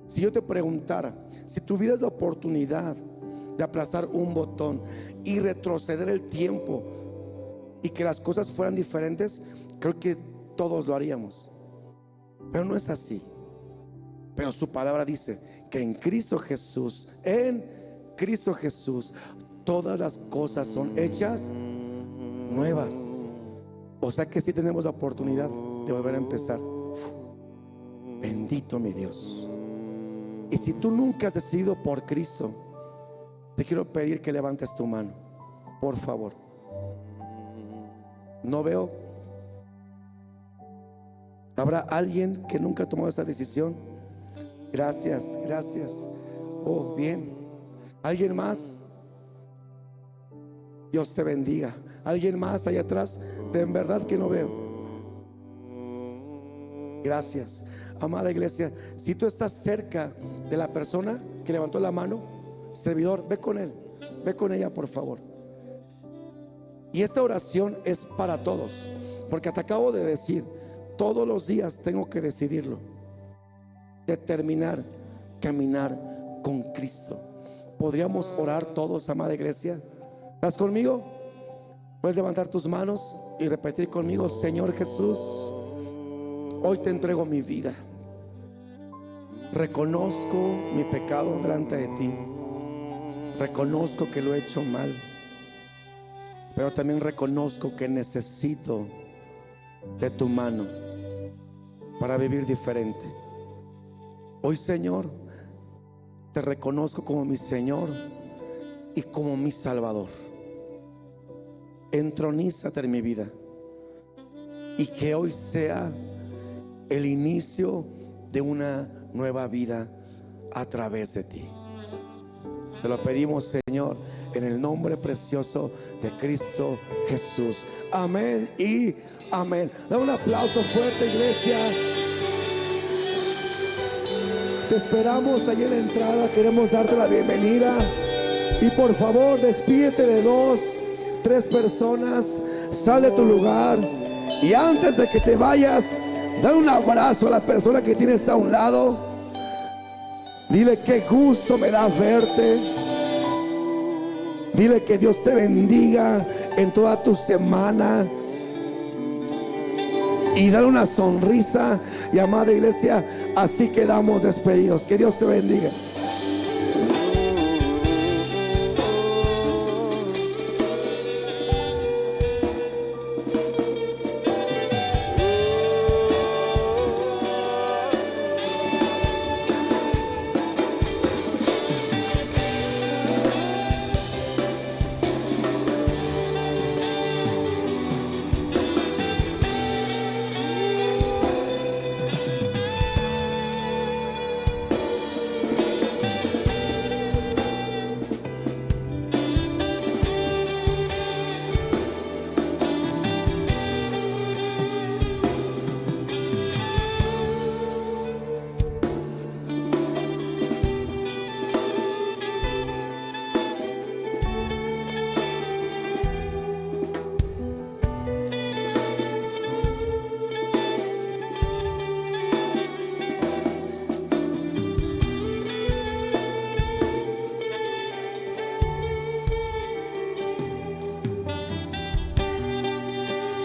Si yo te preguntara, si tuvieras la oportunidad de aplastar un botón y retroceder el tiempo y que las cosas fueran diferentes, creo que todos lo haríamos. Pero no es así. Pero su palabra dice que en Cristo Jesús, todas las cosas son hechas nuevas. O sea que sí tenemos la oportunidad de volver a empezar. Bendito mi Dios. Y si tú nunca has decidido por Cristo, te quiero pedir que levantes tu mano, por favor. No veo. ¿Habrá alguien que nunca ha tomado esa decisión? Gracias, gracias. Oh, bien. ¿Alguien más? Dios te bendiga. ¿Alguien más allá atrás? De verdad que no veo. Gracias. Amada iglesia, si tú estás cerca de la persona que levantó la mano, servidor, ve con él, ve con ella, por favor. Y esta oración es para todos, porque te acabo de decir, todos los días tengo que decidirlo, determinar caminar con Cristo. ¿Podríamos orar todos, amada iglesia? ¿Estás conmigo? Puedes levantar tus manos y repetir conmigo: Señor Jesús, hoy te entrego mi vida. Reconozco mi pecado delante de ti. Reconozco que lo he hecho mal, pero también reconozco que necesito de tu mano para vivir diferente. Hoy, Señor, te reconozco como mi Señor y como mi Salvador. Entronízate en mi vida y que hoy sea el inicio de una nueva vida a través de ti. Te lo pedimos, Señor, en el nombre precioso de Cristo Jesús. Amén y amén. Da un aplauso fuerte, iglesia. Te esperamos allí en la entrada. Queremos darte la bienvenida. Y por favor, despídete de 2, 3 personas. Sal de tu lugar. Y antes de que te vayas, da un abrazo a la persona que tienes a un lado. Dile: qué gusto me da verte. Dile que Dios te bendiga en toda tu semana. Y dale una sonrisa. Y amada iglesia, así quedamos despedidos. Que Dios te bendiga.